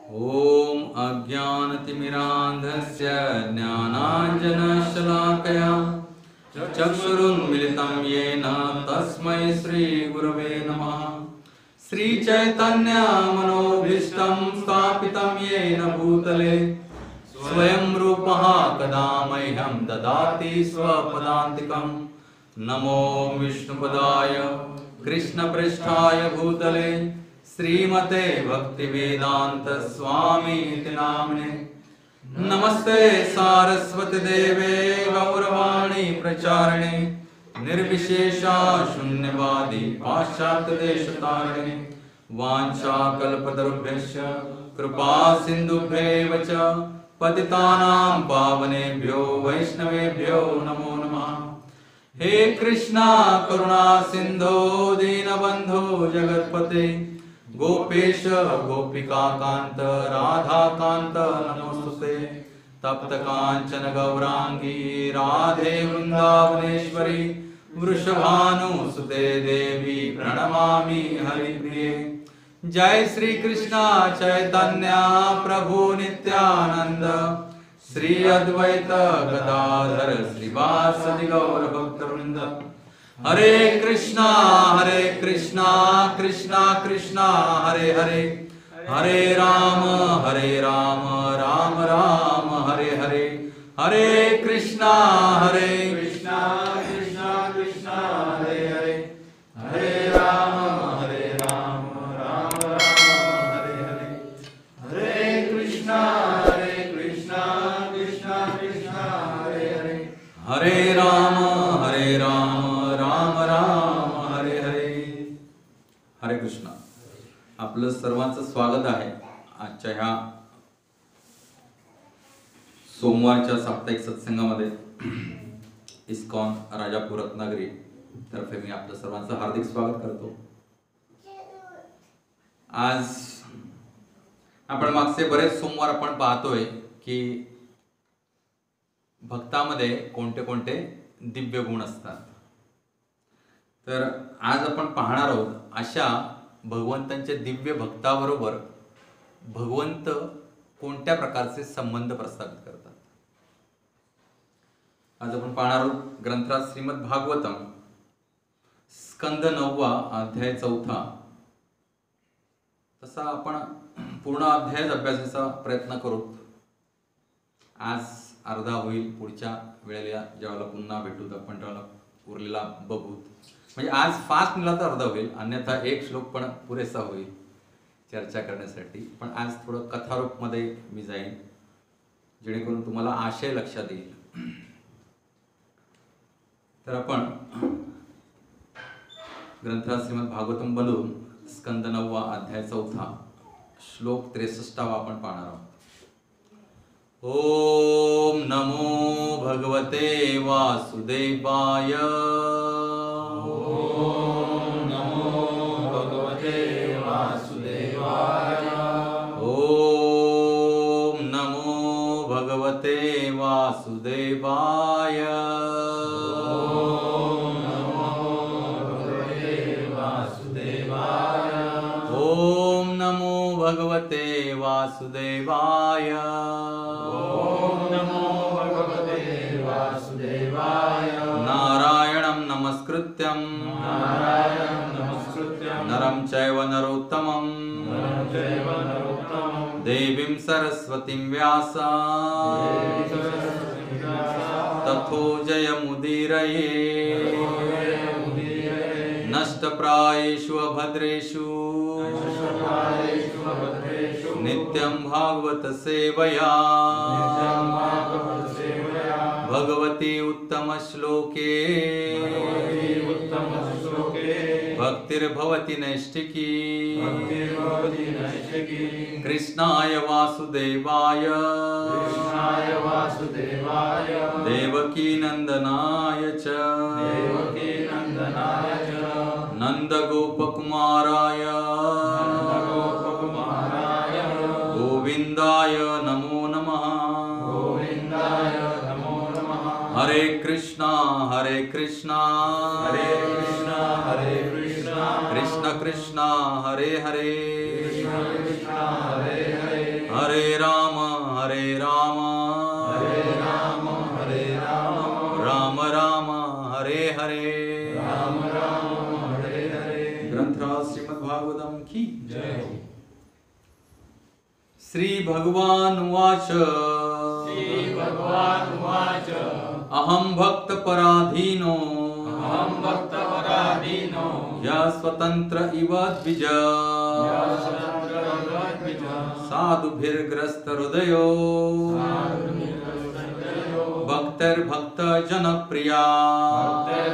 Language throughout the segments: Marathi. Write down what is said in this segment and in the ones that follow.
ॐ अज्ञानतिमिरान्धस्य ज्ञानाञ्जनशलाकया चक्षुरुन्मिलितं येन तस्मै श्रीगुरवे नमः। श्रीचैतन्यमनोभीष्टं स्थापितं येन भूतले स्वयं रूपः कदा मह्यं ददाति स्वपदान्तिकं। नमो विष्णुपदाय कृष्णपृष्ठाय भूतले श्रीमते भक्तिवेदांत स्वामी नाम्ने। नमस्ते सारस्वती देवे गौरवाणी प्रचारिणे निर्विशेषा शून्यवादी पाश्चात्य देशतारिणे। वाञ्छाकल्पतरुभ्यश्च कृपा सिन्धुभ्येव च पतितानां पावनेभ्यो वैष्णवेभ्यो नमो नमः। हे कृष्णा करुणा सिंधो दीनबंधो जगत्पते गोपेश गोपिकाकांत राधाकांत नमोस्तुते। तप्त कांचन गौरांगी राधे वृंदावनेश्वरी वृषभानुसुते देवी प्रणमामि हरिप्रिये। जय श्री कृष्णा चैतन्य प्रभु नित्यानंद श्री अद्वैत गदाधर श्रीवासदि गौर भक्तवृंद। हरे कृष्णा कृष्णा कृष्णा हरे हरे, हरे राम राम राम हरे हरे। हरे कृष्णा कृष्णा कृष्णा हरे हरे, हरे राम राम हरे हरे। हरे कृष्णा कृष्णा कृष्णा हरे हरे, हरे राम राम राम हरे हरे। हरे कृष्णा। आपलं सर्वांचं स्वागत आहे आजच्या ह्या सोमवारच्या साप्ताहिक सत्संगामध्ये। इस्कॉन राजापूर रत्नागिरी तर्फे मी आपलं सर्वांचं हार्दिक स्वागत करतो। आज आपण मागचे बरेच सोमवार आपण पाहतोय की भक्तामध्ये कोणते कोणते दिव्य गुण असतात। तर आज आपण पाहणार आहोत अशा भगवंतांच्या दिव्य भक्ताबरोबर भगवंत कोणत्या प्रकारचे संबंध प्रस्थापित करतात। आज आपण पाहणार आहोत ग्रंथराज श्रीमद भागवतम स्कंद 9 अध्याय 4। तसा आपण पूर्ण अध्याय अभ्यासाचा प्रयत्न करू। आज अर्धा होईल, पुढच्या वेळेला ज्यावेळेला पुन्हा भेटूत आपण त्याला उरलेला बघू। म्हणजे आज फास्ट निघाला तर अर्धा होईल, अन्यथा एक श्लोक पण पुरेसा होईल चर्चा करण्यासाठी। पण आज थोडं कथारूपमध्ये मी जाईन जेणेकरून तुम्हाला आशय लक्षात येईल। तर आपण ग्रंथराज श्रीमद भागवतम बलून स्कंद 9 अध्याय 4 श्लोक 63 आपण पाहणार आहोत। ओम नमो भगवते वासुदेवाय। ओम नमो भगवते वासुदेवाय। ओम नमो भगवते वासुदेवाय। ओम नमो भगवते वासुदेवाय। ओम नमो भगवते वासुदेवाय। ओम नमो भगवते वासुदेवाय। नारायणं नमस्कृत्यं नरं चैव नरोत्तमं देवीं सरस्वतीं व्यासा ततो जयमुदीरये। नष्टप्रायेषु अभद्रेषु नित्यं भागवत सेवया भगवती उत्तम श्लोके भक्तिर्भवति नैष्ठिकी। कृष्णाय वासुदेवाय देवकी नंदनाय च नंदगोपकुमाराय गोविंदाय नमो नमः। हरे कृष्णा हरे कृष्णा कृष्ण कृष्ण हरे हरे हरे हरे राम हरे राम हरे राम हरे राम राम राम हरे हरे राम राम हरे हरे ग्रंथराज श्रीमद्भागवतम की जय हो श्री भगवान उवाच श्री भगवान उवाच अहं भक्त पराधीनो अहं भक्तपराधीनो या स्वतंत्र इव द्विज यशस्त्रद्विज साधुभिर्ग्रस्त हृदयो भक्तैर्भक्त जनप्रिया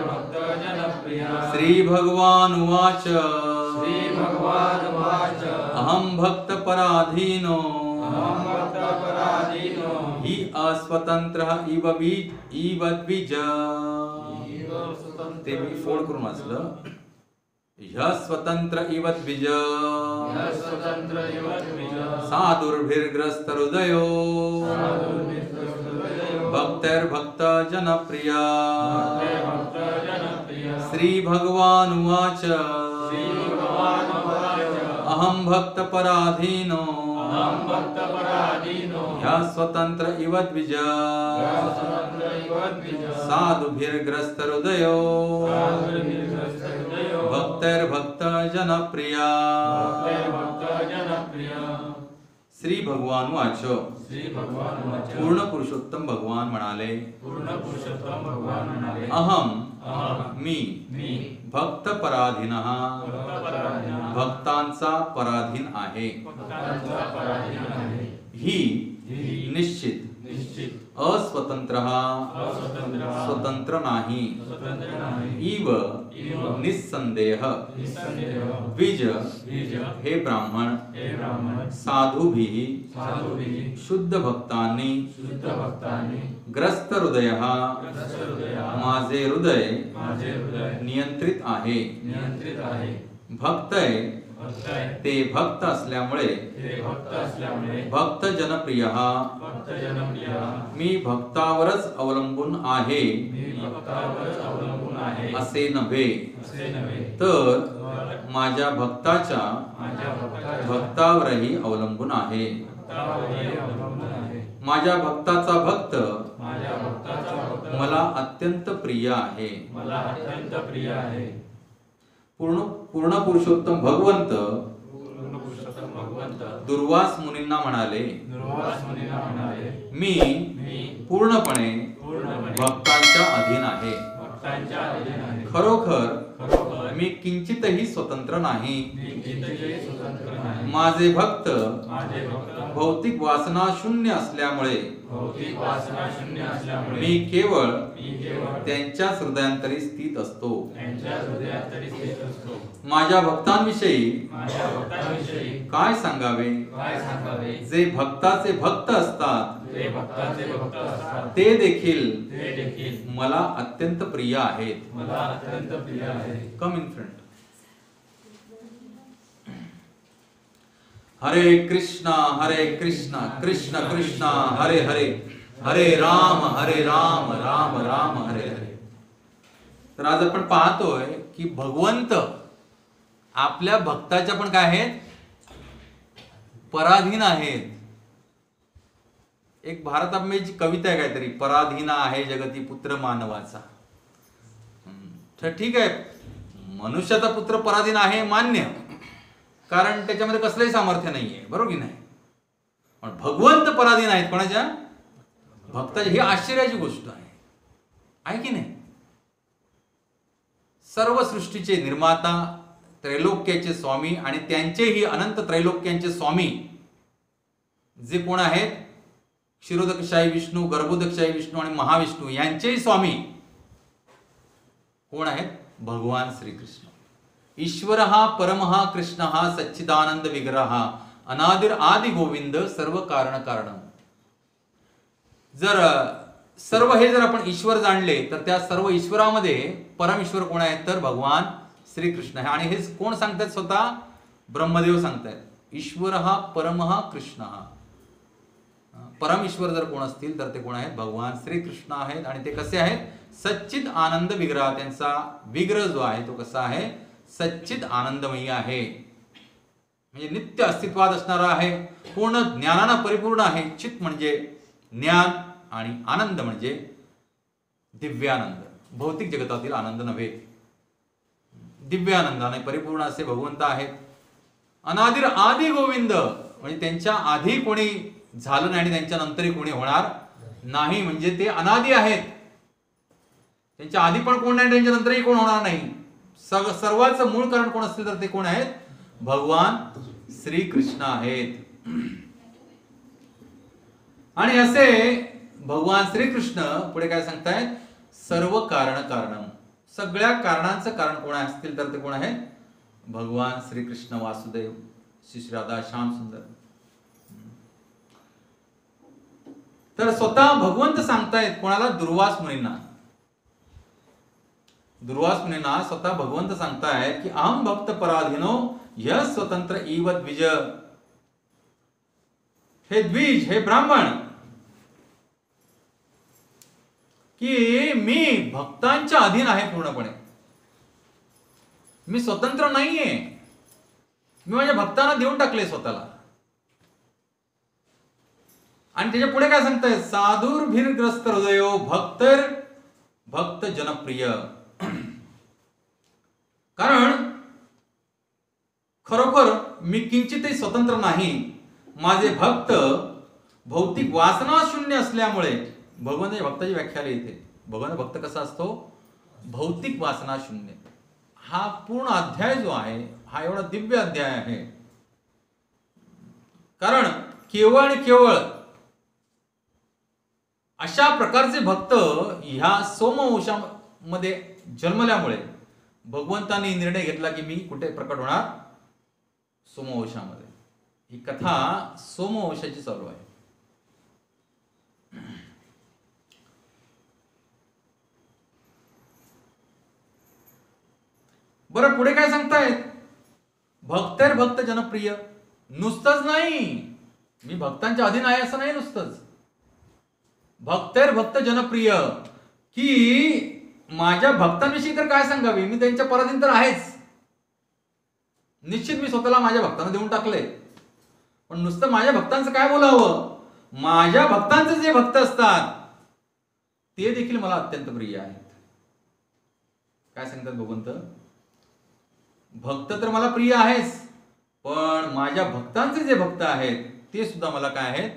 भक्तजनप्रिया श्री भगवान उवाच श्री भगवान उवाच अहं भक्त पराधीनो अहं भक्तपराधीनो हि अस्वतंत्र इव द्विज ते मी फोड करून वाचलं ह्य स्वतंत्र इव द्विज स्वतंत्र इव द्विज साधुर्भिर्ग्रस्त हृदयो भक्तैर्भक्त जनप्रिया भक्तजनप्रिया श्री भगवान उवाच श्री भगवान उवाच अहं भक्त पराधीनो अहं भक्तपराधीनो ह्य स्वतंत्र इव द्विज स्वतंत्र इव द्विज साधुभिर्ग्रस्त हृदयो साधुर्भिर्ग्रस्तहृदयो भक्तैर्भक्त जनप्रिया भक्तजनप्रिया श्री भगवान वाच श्री भगवान उवाच पूर्ण पुरुषोत्तम भगवान म्हणाले पूर्ण पुरुषोत्तम भगवान म्हणाले अहम अहं मी मी भक्त पराधीनः भक्तपराधीनः भक्तांचा पराधीन आहे भक्तांचा पराधीन आहे ही ही निश्चित निश्चित अस्वतंत्र अस्वतंत्र स्वतंत्र नाही स्वतंत्र नाही इव इव निस्संदेह निस्संदेह द्विज द्विज हे ब्राह्मण हे ब्राह्मण साधुभिः साधुभिः शुद्ध भक्तांनी शुद्ध भक्तांनी ग्रस्त हृदय ग्रस्तहृदया माझे हृदय माझे हृदय नियंत्रित आहे नियंत्रित आहे भक्त आहे भक्त आहे ते भक्त असल्यामुळे ते भक्त असल्यामुळे भक्त जनप्रिय भक्तजनप्रिय मी भक्तावरच अवलंबून आहे मी भक्तावरच अवलंबून आहे असे नव्हे असे नव्हे तर तर माझ्या भक्ताच्या माझ्या भक्ताच्या भक्तावरही अवलंबून आहे भक्तावरही अवलंबून आहे माझ्या भक्ताचा भक्त माझ्या भक्ताचा भक्त मला अत्यंत प्रिय आहे मला अत्यंत प्रिय आहे पूर्ण पुरुषोत्तम भगवंत पूर्ण पुरुषोत्तम भगवंत दुर्वास मुनींना म्हणाले दुर्वास मुनींना म्हणाले मी मी पूर्णपणे पूर्णपणे भक्तांच्या अधीन आहे भक्तांच्या अधीन आहे खरोखर खरोखर मी किंचितही स्वतंत्र नाही मी कितीही स्वतंत्र नाही माझे भक्त माझे भक्त भौतिक वासना शून्य असल्यामुळे भौतिक वासना शून्य असल्यामुळे मी केवळ मी केवळ त्यांच्याच हृदयांतरी स्थित असतो त्यांच्या हृदयात तरी स्थित असतो माझ्या भक्तांविषयी माझ्या भक्तांविषयी काय सांगावे काय सांगावे जे भक्ताचे भक्त असतात ते भक्ताचे भक्त असतात ते देखील ते देखील मला अत्यंत प्रिय आहेत मला अत्यंत प्रिय आहे कम इन फ्रंट हरे कृष्णा कृष्ण कृष्ण हरे हरे हरे राम राम राम हरे हरे. तर आज आपण पाहतोय की भगवंत आपल्या भक्ताच्या पण काय आहेत पराधीन आहेत. एक भारतामध्ये कविता आहे काहीतरी पराधीना आहे जगती पुत्र मानवाचा. तर ठीक आहे मनुष्याचा पुत्र पराधीन आहे मान्य कारण त्याच्यामध्ये कसलंही सामर्थ्य नाहीये बरोबर की नाही. पण भगवंत पराधीन आहेत कोणाच्या भक्ताची. ही आश्चर्याची गोष्ट आहे की नाही. सर्व सृष्टीचे निर्माता त्रैलोक्याचे स्वामी आणि त्यांचेही अनंत त्रैलोक्यांचे स्वामी जे कोण आहेत क्षीरोदकशाही विष्णू गर्भोदकशाही विष्णू आणि महाविष्णू यांचेही स्वामी कोण आहेत भगवान श्रीकृष्ण. ईश्वर हा परमहा कृष्ण हा सच्चिदानंद विग्रह अनादिर आदि गोविंद सर्व कारण कारणम. जर सर्व हे जर आपण ईश्वर जाणले तर त्या सर्व ईश्वरामध्ये परमेश्वर कोण आहेत तर भगवान श्रीकृष्ण आहे. आणि हे कोण सांगतात स्वतः ब्रह्मदेव सांगतायत. ईश्वर हा परमहा कृष्ण हा परमेश्वर जर कोण असतील तर ते कोण आहेत भगवान श्रीकृष्ण आहेत. आणि ते कसे आहेत सच्चिद आनंद विग्रह. त्यांचा विग्रह जो आहे तो कसा आहे सच्चिद आनंदमयी आहे. म्हणजे नित्य अस्तित्वात असणारा आहे, पूर्ण ज्ञानानं परिपूर्ण आहे. चित म्हणजे ज्ञान आणि आनंद म्हणजे दिव्यानंद, भौतिक जगतातील आनंद नव्हे. दिव्यानंदाने परिपूर्ण असे भगवंत आहेत. अनादिर आदी गोविंद म्हणजे त्यांच्या आधी कोणी झालं नाही आणि त्यांच्या नंतरही कोणी होणार नाही, म्हणजे ते अनादी आहेत. त्यांच्या आधी पण कोण नाही, त्यांच्या नंतरही कोण होणार नाही. सर्वांचं मूळ कारण कोण असतील तर ते कोण आहेत? भगवान श्रीकृष्ण आहेत. आणि असे भगवान श्रीकृष्ण पुढे काय सांगतायत? सर्व कारण कारणम, सगळ्या कारणांचं कारण कोण असतील तर ते कोण आहे? भगवान श्रीकृष्ण वासुदेव, श्री राधा श्याम सुंदर. तर स्वतः भगवंत सांगतायत कोणाला? दुर्वास मुनींना. दुर्वास मुनींना स्वतः भगवंत सांगतायत की अहम भक्त पराधीनो यह स्वतंत्र इव द्विज. हे द्विज, हे ब्राह्मण, की मी भक्तांच्या अधीन आहे पूर्णपणे. मी स्वतंत्र नाहीये. मी माझ्या भक्तांना देऊन टाकले स्वतःला. आणि त्याच्या पुढे काय सांगताय? साधुर्भिर्ग्रस्त हृदयो भक्त जनप्रिय. कारण खरोखर मी किंचितही स्वतंत्र नाही. माझे भक्त भौतिक वासना शून्य असल्यामुळे, भगवंताच्या भक्ताची व्याख्या येते. भगवान भक्त कसा असतो? भौतिक वासना शून्य. हा पूर्ण अध्याय जो आहे हा एवढा दिव्य अध्याय आहे. कारण केवळ आणि केवळ अशा प्रकारचे भक्त ह्या सोमवंशामध्ये जन्मल्यामुळे भगवंतांनी निर्णय घेतला की मी कुठे प्रकट होणार? सोमवंशामध्ये. ही कथा सोमवंशाची चालू आहे. बरं, पुढे काय सांगतायत? भक्त जनप्रिय. नुसतंच नाही, मी भक्तांच्या अधीन आहे असं नाही नुसतंच. भक्त जनप्रिय, की माझ्या भक्तांविषयी तर काय सांगावे, मी त्यांच्या पराधीन तर आहेच. निश्चित मी स्वतःला माझ्या भक्तांना देऊन टाकले. पण नुसतं माझ्या भक्तांचं काय बोलावं? माझ्या भक्तांचे जे भक्त असतात ते देखील मला अत्यंत प्रिय आहेत. काय सांगतात भगवंत? भक्त तर मला प्रिय आहेच, पण माझ्या भक्तांचे जे भक्त आहेत ते सुद्धा मला काय आहेत?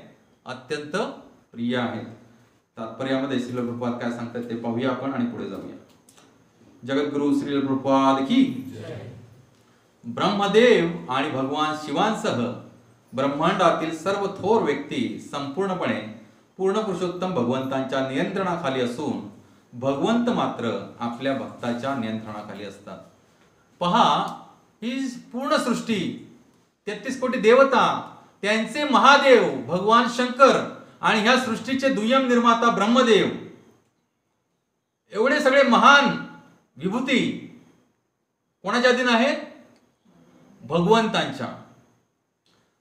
अत्यंत प्रिय आहेत. तात्पर्यामध्ये श्रील प्रभुपाद काय सांगतात ते पाहूया आपण आणि पुढे जाऊया. जगद्गुरु श्रील प्रभुपाद की ब्रह्मदेव आणि भगवान शिवांसह ब्रह्मांडातील सर्व थोर व्यक्ती संपूर्णपणे पूर्ण पुरुषोत्तम भगवंतांच्या नियंत्रणाखाली असून भगवंत मात्र आपल्या भक्ताच्या नियंत्रणाखाली असतात. पहा, ही पूर्ण सृष्टी, 33 कोटी देवता, त्यांचे महादेव भगवान शंकर आणि ह्या सृष्टीचे दुय्यम निर्माता ब्रह्मदेव, एवढे सगळे महान विभूती कोणाच्या अधीन आहेत? भगवंतांच्या.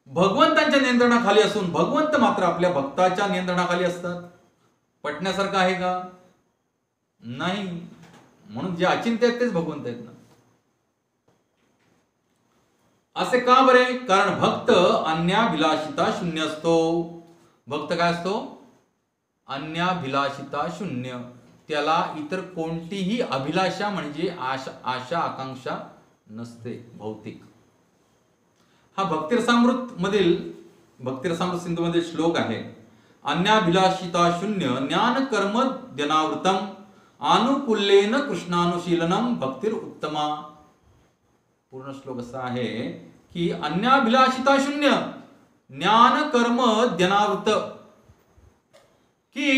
भगवंतांच्या नियंत्रणाखाली असून भगवंत मात्र आपल्या भक्ताच्या नियंत्रणाखाली असतात. पटण्यासारखं आहे का? नाही. म्हणून जे अचिंत्य आहेत तेच भगवंत आहेत ना. असे का बरे? कारण भक्त अन्याभिलाषिता शून्य असतो. भक्त काय असतो? अन्याभिलाषिता शून्य. त्याला इतर कोणतीही अभिलाषा म्हणजे आशा आकांक्षा नसते भौतिक. हा भक्तिरसामृत मधील, भक्तिरसामृत सिंधू मधील श्लोक आहे. अन्याभिलाषिता शून्य ज्ञान कर्म ध्यनावृतम अनुकूल्येन कृष्णानुशीलनम भक्तिर उत्तमा. पूर्ण श्लोक असा आहे की अन्याभिलाषिता शून्य ज्ञान कर्म ध्यनावृत, की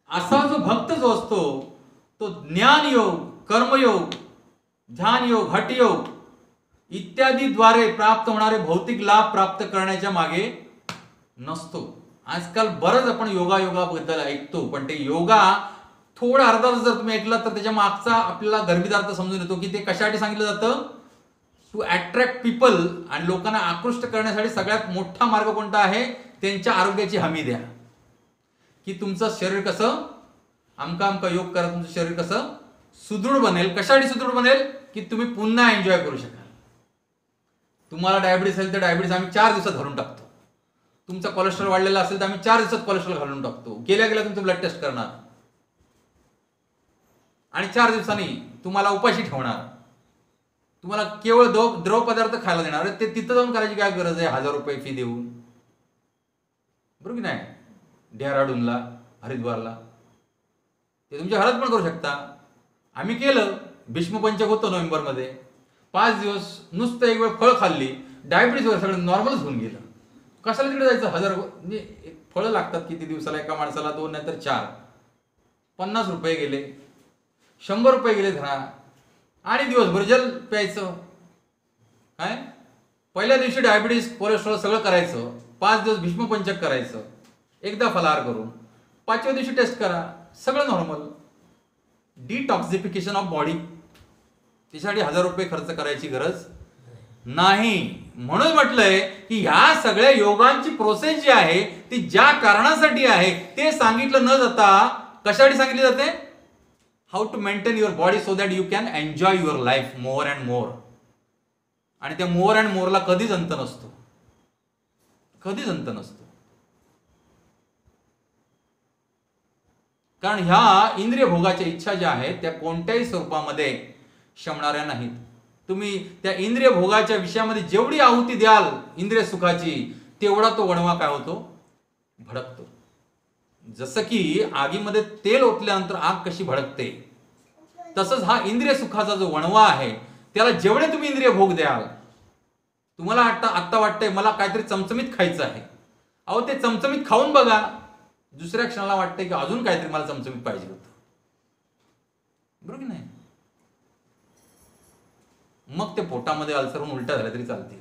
असा जो भक्त जो असतो तो ज्ञान योग, कर्मयोग, ध्यान योग, हठ योग इत्यादी द्वारे प्राप्त होणारे भौतिक लाभ प्राप्त करण्याच्या मागे नसतो. आजकाल बरंच आपण योगाबद्दल ऐकतो, पण ते योगा थोडा अर्धा जर तुम्ही ऐकलं तर त्याच्या मागचा आपल्याला गर्भितार्थ समजून येतो की ते कशासाठी सांगितलं जातं? To attract people. आणि लोकांना आकृष्ट करण्यासाठी सगळ्यात मोठा मार्ग कोणता आहे? त्यांच्या आरोग्याची हमी द्या. की तुमचं शरीर कसं आमका योग करा, तुमचं शरीर कसं सुदृढ बनेल. कशासाठी सुदृढ बनेल? की तुम्ही पुन्हा एन्जॉय करू शकाल. तुम्हाला डायबिटीस असेल तर डायबिटीस आम्ही 4 दिवसात घालून टाकतो. तुमचा कोलेस्ट्रॉल वाढलेला असेल तर आम्ही 4 दिवसात कोलेस्ट्रॉल घालून टाकतो. गेल्या तुमचं ब्लड टेस्ट करणार आणि 4 दिवसांनी तुम्हाला उपाशी ठेवणार. तुम्हाला केवळ द्रव पदार्थ खायला देणार. ते तिथं जाऊन करायची काय गरज आहे 1000 रुपये फी देऊन? बरोबर की नाही? डेहराडूनला, हरिद्वारला ते तुमच्या घरात पण करू शकता. आम्ही केलं. भीष्मपंचक होतं नोव्हेंबरमध्ये. 5 दिवस नुसतं एक वेळ फळ खाल्ली, डायबिटीस वगैरे सगळं नॉर्मलच होऊन गेलं. कशाला तिकडे जायचं? 1000 म्हणजे फळं लागतात किती दिवसाला? एका माणसाला 2 नाही तर 4. 50 रुपये गेले, 100 रुपये गेले धरा आणि दिवसभर जल प्यायचं. काय पहिल्या दिवशी डायबिटीस कोलेस्ट्रॉल सगळं करायचं, 5 दिवस भीष्मपंचक करायचं, एकदा फलाहार करून 5व्या दिवशी टेस्ट करा, सगळं नॉर्मल. डिटॉक्सिफिकेशन ऑफ बॉडी, त्याच्यासाठी 1000 रुपये खर्च करायची गरज नाही. म्हणून म्हटलंय की ह्या सगळ्या योगांची प्रोसेस जी आहे ती ज्या कारणासाठी आहे ते सांगितलं न जाता कशासाठी सांगितली जाते? How to maintain your body so that you can enjoy your life more and more. आणि त्या मोर अँड मोरला कधीच अंत नसतो, कधीच अंत नसतो. कारण ह्या इंद्रिय भोगाच्या इच्छा ज्या आहेत त्या कोणत्याही स्वरूपामध्ये शमणाऱ्या नाहीत. तुम्ही त्या इंद्रिय भोगाच्या विषयामध्ये जेवढी आहुती द्याल इंद्रिय सुखाची, तेवढा तो वणवा काय होतो? भडकतो. जसं की आगीमध्ये तेल ओतल्यानंतर आग कशी भडकते, तसंच हा इंद्रिय सुखाचा जो वणवा आहे त्याला जेवढे तुम्ही इंद्रिय भोग द्याल, तुम्हाला आत्ता वाटतंय मला काहीतरी चमचमीत खायचं आहे, अहो ते चमचमीत खाऊन बघा, दुसऱ्या क्षणाला वाटतंय की अजून काहीतरी मला चमचमीत पाहिजे होतं. बरोबर की नाही? मग ते पोटामध्ये अल्सर होऊन उलट्या झाल्या तरी चालतील.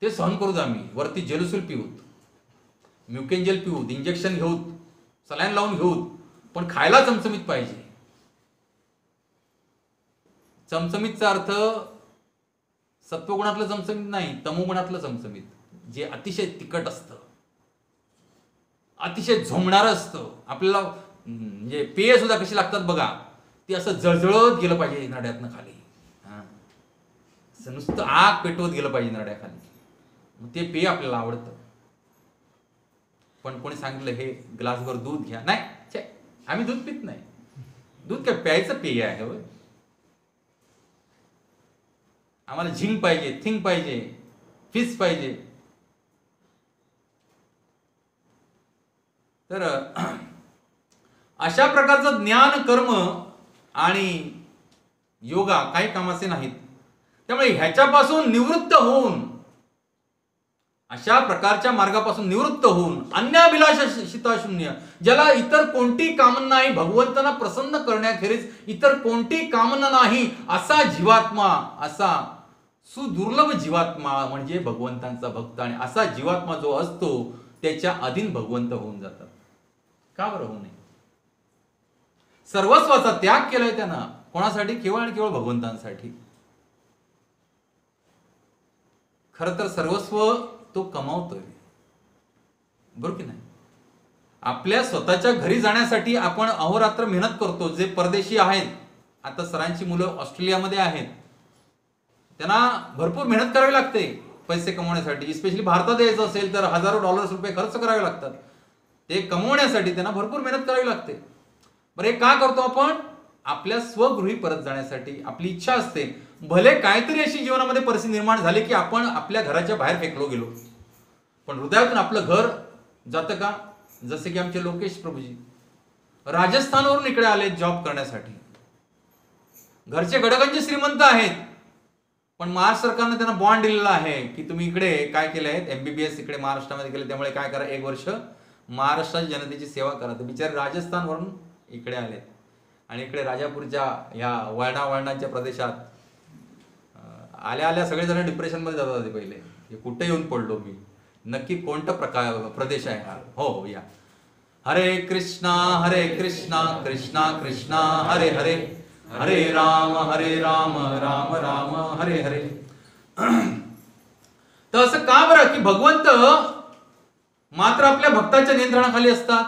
ते सहन करूच आम्ही. वरती जेलुसिल पिऊत, म्युकेंजेल पिऊत, इंजेक्शन घेऊत, सलाईन लावून घेऊत, पण खायला चमचमीत पाहिजे. चमचमीतचा अर्थ सत्वगुणातलं चमचमीत नाही, तमोगुणातलं चमचमीत, जे अतिशय तिखट असतं, अतिशय झोमणारं असतं. आपल्याला म्हणजे पेय सुद्धा कशी लागतात बघा, ती असं जळजळत गेलं पाहिजे नड्यातनं खाली, नुसतं आग पेटवत गेलं पाहिजे नड्याखाली, मग ते पेय आपल्याला आवडतं. पण कोणी सांगितलं हे ग्लासभर दूध घ्या, नाही, आम्ही दूध पित नाही. दूध काय प्यायचं पेय आहे होय? आम्हाला झिंक पाहिजे, थिंक पाहिजे, फिश पाहिजे. तर अशा प्रकारचं ज्ञान, कर्म आणि योगा काही कामाचे नाहीत. त्यामुळे ह्याच्यापासून निवृत्त होऊन, अशा प्रकारच्या मार्गापासून निवृत्त होऊन अन्याभिलाषिताशून्य, ज्याला इतर कोणती कामना नाही, भगवंतांना प्रसन्न करण्याखेरीज इतर कोणती कामना नाही, असा जीवात्मा, असा सुदुर्लभ जीवात्मा म्हणजे भगवंतांचा भक्त. आणि असा जीवात्मा जो असतो त्याच्या अधीन भगवंत होऊन जातात. का बरं होऊ नये? सर्वस्वाचा त्याग केलाय त्यानं. कोणासाठी? केवळ आणि केवळ भगवंतांसाठी. खरं तर सर्वस्व तो कमावतोय, बरोबर की नाही? आपल्या स्वतःच्या घरी जाण्यासाठी आपण अहोरात्र मेहनत करतो. जे परदेशी आहेत, आता सरांची मुलं ऑस्ट्रेलियामध्ये आहेत, त्यांना भरपूर मेहनत करावी लागते पैसे कमवण्यासाठी. स्पेशली भारतात यायचं असेल तर हजारो डॉलर्स रुपये खर्च करावे लागतात. ते कमवण्यासाठी त्यांना भरपूर मेहनत करावी लागते. बरं, हे का करतो आपण? आपल्या स्वगृही परत जाण्यासाठी. आपली इच्छा असते, भले काहीतरी अशी जीवनामध्ये परिस्थिती निर्माण झाली की आपण आपल्या घराच्या बाहेर फेकलो गेलो, पण हृदयातून आपलं घर जातं का? जसे की आमचे लोकेश प्रभूजी राजस्थानवरून इकडे आले जॉब करण्यासाठी. घरचे गडगंज श्रीमंत आहेत, पण महाराष्ट्र सरकारने त्यांना बॉन्ड दिलेला आहे की तुम्ही इकडे काय केलंय, MBBS इकडे महाराष्ट्रामध्ये केले, त्यामुळे काय करा, 1 वर्ष महाराष्ट्राच्या जनतेची सेवा करा. तर बिचारे राजस्थानवरून इकडे आलेत आणि इकडे राजापूरच्या या वळणाच्या प्रदेशात आल्या सगळेजण डिप्रेशनमध्ये जात होते. पहिले हे कुठे येऊन पडलो मी, नक्की कोणता प्रदेश आहे हा? हो या. हरे कृष्णा कृष्णा कृष्णा हरे हरे, हरे राम राम राम हरे हरे. तर असं का बरं की भगवंत मात्र आपल्या भक्ताच्या नियंत्रणाखाली असतात?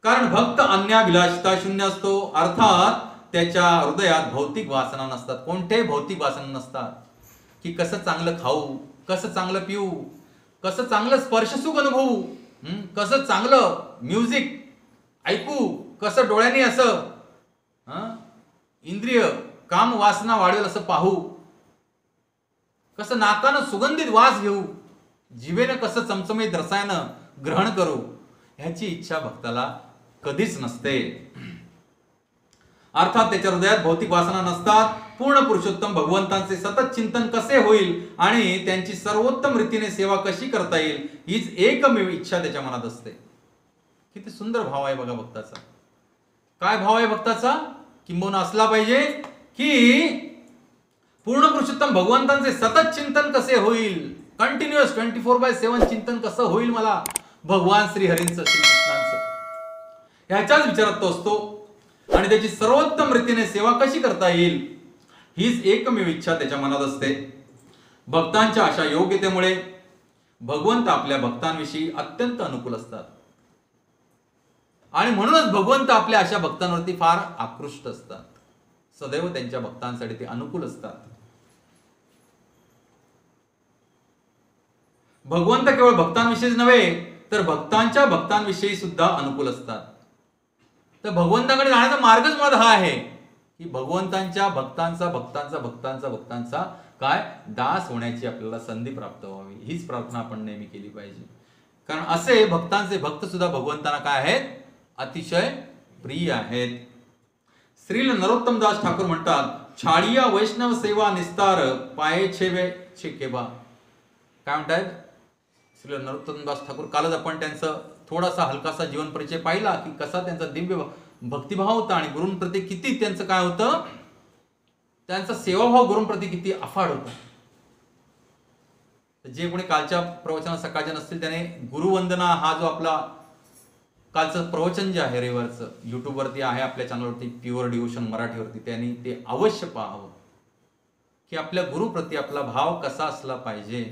कारण भक्त अन्याभिलाषिता शून्य असतो, अर्थात त्याच्या हृदयात भौतिक वासना नसतात. कोणत्याही भौतिक वासना नसतात. की कसं चांगलं खाऊ, कसं चांगलं पिऊ, कसं चांगलं स्पर्शसुख अनुभवू, कसं चांगलं म्युझिक ऐकू, कसं डोळ्यांनी असं इंद्रिय काम वासना वाढेल असं पाहू, कसं नाकानं सुगंधित वास घेऊ, जिभेनं कसं चमचमीत रसायनं ग्रहण करू, ह्याची इच्छा भक्ताला कधीच नसते. अर्थात त्याच्या हृदयात भौतिक वासना नसतात. पूर्ण पुरुषोत्तम भगवंतांचे सतत चिंतन कसे होईल आणि त्यांची सर्वोत्तम रीतीने सेवा कशी करता येईल हीच एकमेव इच्छा त्याच्या मनात असते. किती सुंदर भाव आहे बघा भक्ताचा. काय भाव आहे भक्ताचा? किंबहुना असला पाहिजे की पूर्ण पुरुषोत्तम भगवंतांचे सतत चिंतन कसे होईल, कंटिन्युअस 24/7 चिंतन कसं होईल मला भगवान श्रीहरींचं, श्रीकृष्णांचं, ह्याच्याच विचारात तो असतो आणि त्याची सर्वोत्तम रीतीने सेवा कशी करता येईल हीच एकमेव इच्छा त्याच्या मनात असते. भक्तांच्या अशा योग्यतेमुळे भगवंत आपल्या भक्तांविषयी अत्यंत अनुकूल असतात आणि म्हणूनच भगवंत आपल्या अशा भक्तांवरती फार आकृष्ट असतात. सदैव त्यांच्या भक्तांसाठी ते अनुकूल असतात. भगवंत केवळ भक्तांविषयीच नव्हे तर भक्तांच्या भक्तांविषयी सुद्धा अनुकूल असतात. तर भगवंताकडे जाण्याचा मार्गच मुळात हा आहे की भगवंतांच्या भक्तांचा काय दास होण्याची आपल्याला संधी प्राप्त व्हावी. हीच प्रार्थना आपण नेहमी केली पाहिजे. कारण असे भक्तांचे भक्त सुद्धा भगवंतांना काय आहेत? अतिशय प्रिय आहेत. श्रील नरोत्तम दास ठाकूर म्हणतात, छाडिया वैष्णव सेवा निस्तार पाये छेवे छेकेबा. काय म्हणतात श्री नरोत्तम दास ठाकूर? कालच आपण त्यांचं थोडासा हलकासा जीवन परिचय पाहिला की कसा त्यांचा दिव्य भक्तिभाव होता आणि गुरूंप्रती किती त्यांचं काय होतं, त्यांचा सेवाभाव गुरूंप्रती किती अफाट होता. जे कोणी कालच्या प्रवचनात सकाळच्या नसतील त्याने गुरुवंदना हा जो आपला कालचं प्रवचन जे आहे रविवारचं युट्यूबवरती आहे, आपल्या चॅनलवरती प्युअर डिव्होशन मराठीवरती, त्यांनी ते अवश्य पाहावं की आपल्या गुरुप्रती आपला भाव कसा असला पाहिजे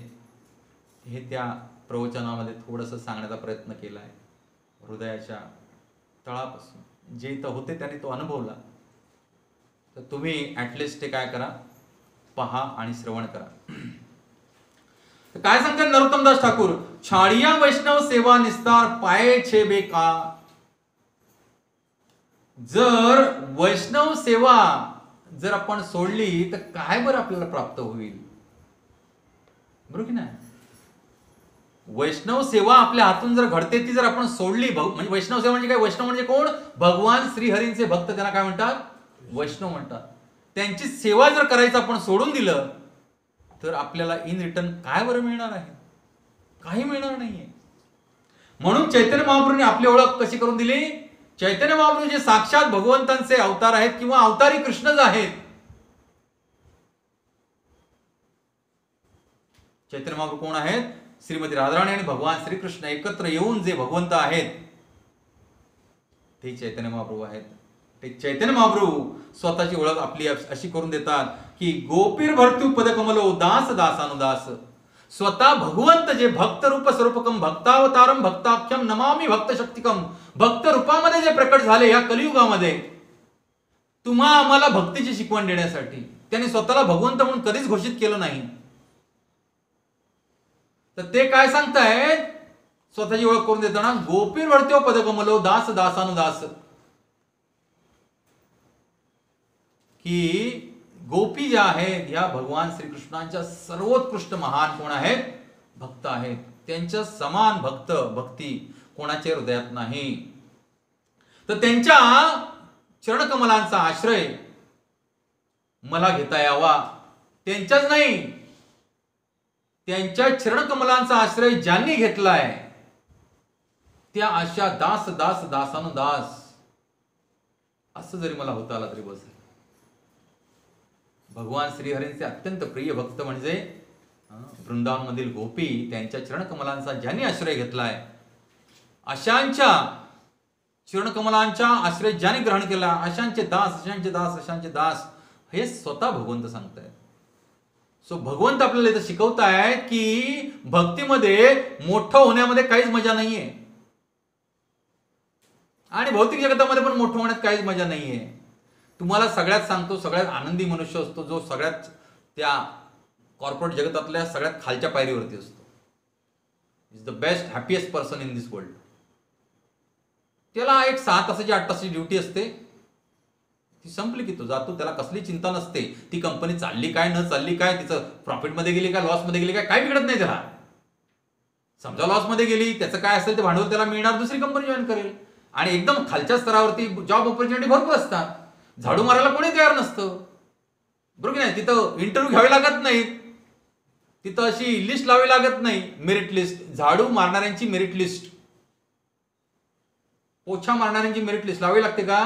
हे त्या प्रवचनामध्ये थोडंसं सांगण्याचा प्रयत्न केला आहे. हृदयाच्या तळापासून जे इथं होते त्याने तो अनुभवला. तर तुम्ही ॲटलिस्ट ते काय करा, पहा आणि श्रवण करा. काय सांगतात नरोत्तमदास ठाकूर? छाडिया वैष्णव सेवा निस्तार पाये छे बेका. जर वैष्णव सेवा जर आपण सोडली तर काय बरं आपल्याला प्राप्त होईल? बरोबर की नाही? वैष्णव सेवा आपल्या हातून जर घडते ती जर आपण सोडली, म्हणजे वैष्णव सेवा म्हणजे काय? वैष्णव म्हणजे कोण? भगवान श्रीहरींचे भक्त, त्यांना काय म्हणतात? वैष्णव म्हणतात. त्यांची सेवा जर करायचं आपण सोडून दिलं तर आपल्याला इन रिटर्न काय बरं मिळणार आहे? काही मिळणार नाहीये. म्हणून चैतन्य महाप्रभूंनी आपली ओळख कशी करून दिली? चैतन्य महाप्रभू जे साक्षात भगवंतांचे अवतार आहेत किंवा अवतारी कृष्णच आहेत. चैतन्य महाप्रभू कोण आहेत? श्रीमती राधाराणी आणि भगवान श्रीकृष्ण एकत्र येऊन जे भगवंत आहेत ते चैतन्य महाप्रभू आहेत. ते चैतन्य महाप्रभू स्वतःची ओळख आपली अशी करून देतात की गोपीर भरतू पदकमलो दास दासानुदास. स्वतः भगवंत जे भक्त रूप स्वरूपकम भक्तावतारम भक्ताख्यम नमामि भक्त शक्तिकम, भक्त रूपामध्ये जे प्रकट झाले या कलियुगामध्ये तुम्हा आम्हाला भक्तीची शिकवण देण्यासाठी, त्यांनी स्वतःला भगवंत म्हणून कधीच घोषित केलं नाही. तर ते काय सांगतायत स्वतःची ओळख करून देताना? गोपीर भरतो पदकमलो दास दासानुदास. की गोपी ज्या आहेत ह्या भगवान श्रीकृष्णांच्या सर्वोत्कृष्ट महान कोण आहेत? भक्त आहेत. त्यांच्या समान भक्ती कोणाच्या हृदयात नाही. तर त्यांच्या चरणकमलांचा आश्रय मला घेता यावा. त्यांच्याच नाही, त्यांच्या चरणकमलांचा आश्रय ज्यांनी घेतलाय त्या अशा दास दास दासानुदास असं जरी मला होता आला तरी बस. भगवान श्रीहरींचे अत्यंत प्रिय भक्त म्हणजे वृंदावन मधील गोपी, त्यांच्या चरणकमलांचा ज्यांनी आश्रय घेतलाय अशांच्या चरणकमलांचा आश्रय ज्यांनी ग्रहण केला अशांचे दास अशांचे दास अशांचे दास हे स्वतः भगवंत सांगतायत. सो भगवंत आपल्याला इथं शिकवतायत की भक्तीमध्ये मोठं होण्यामध्ये काहीच मजा नाहीये आणि भौतिक जगतामध्ये पण मोठं होण्यात काहीच मजा नाहीये. तुम्हाला सगळ्यात सांगतो, सगळ्यात आनंदी मनुष्य असतो जो सगळ्यात त्या कॉर्पोरेट जगतातल्या सगळ्यात खालच्या पायरीवरती असतो. Is the best happiest person in this world. त्याला एक 6 तासाची 8 तासाची ड्युटी असते, ती संपली की तो जातो, त्याला कसली चिंता नसते. ती कंपनी चालली काय न चालली काय, तिचं प्रॉफिटमध्ये गेली काय लॉसमध्ये गेली काय बिघडत नाही त्याला. समजा लॉसमध्ये गेली, त्याचं काय असेल ते भांडवल त्याला मिळणार, दुसरी कंपनी जॉईन करेल. आणि एकदम खालच्या स्तरावरती जॉब ऑपॉर्च्युनिटी भरपूर असतात, झाडू मारायला कोणी तयार नसतं, बरोबर की नाही. तिथं इंटरव्ह्यू घ्यावे लागत नाहीत, तिथं अशी लिस्ट लावावी लागत नाही, मेरिट लिस्ट. झाडू मारणाऱ्यांची मेरिट लिस्ट, पोछा मारणाऱ्यांची मेरिट लिस्ट लावावी लागते का?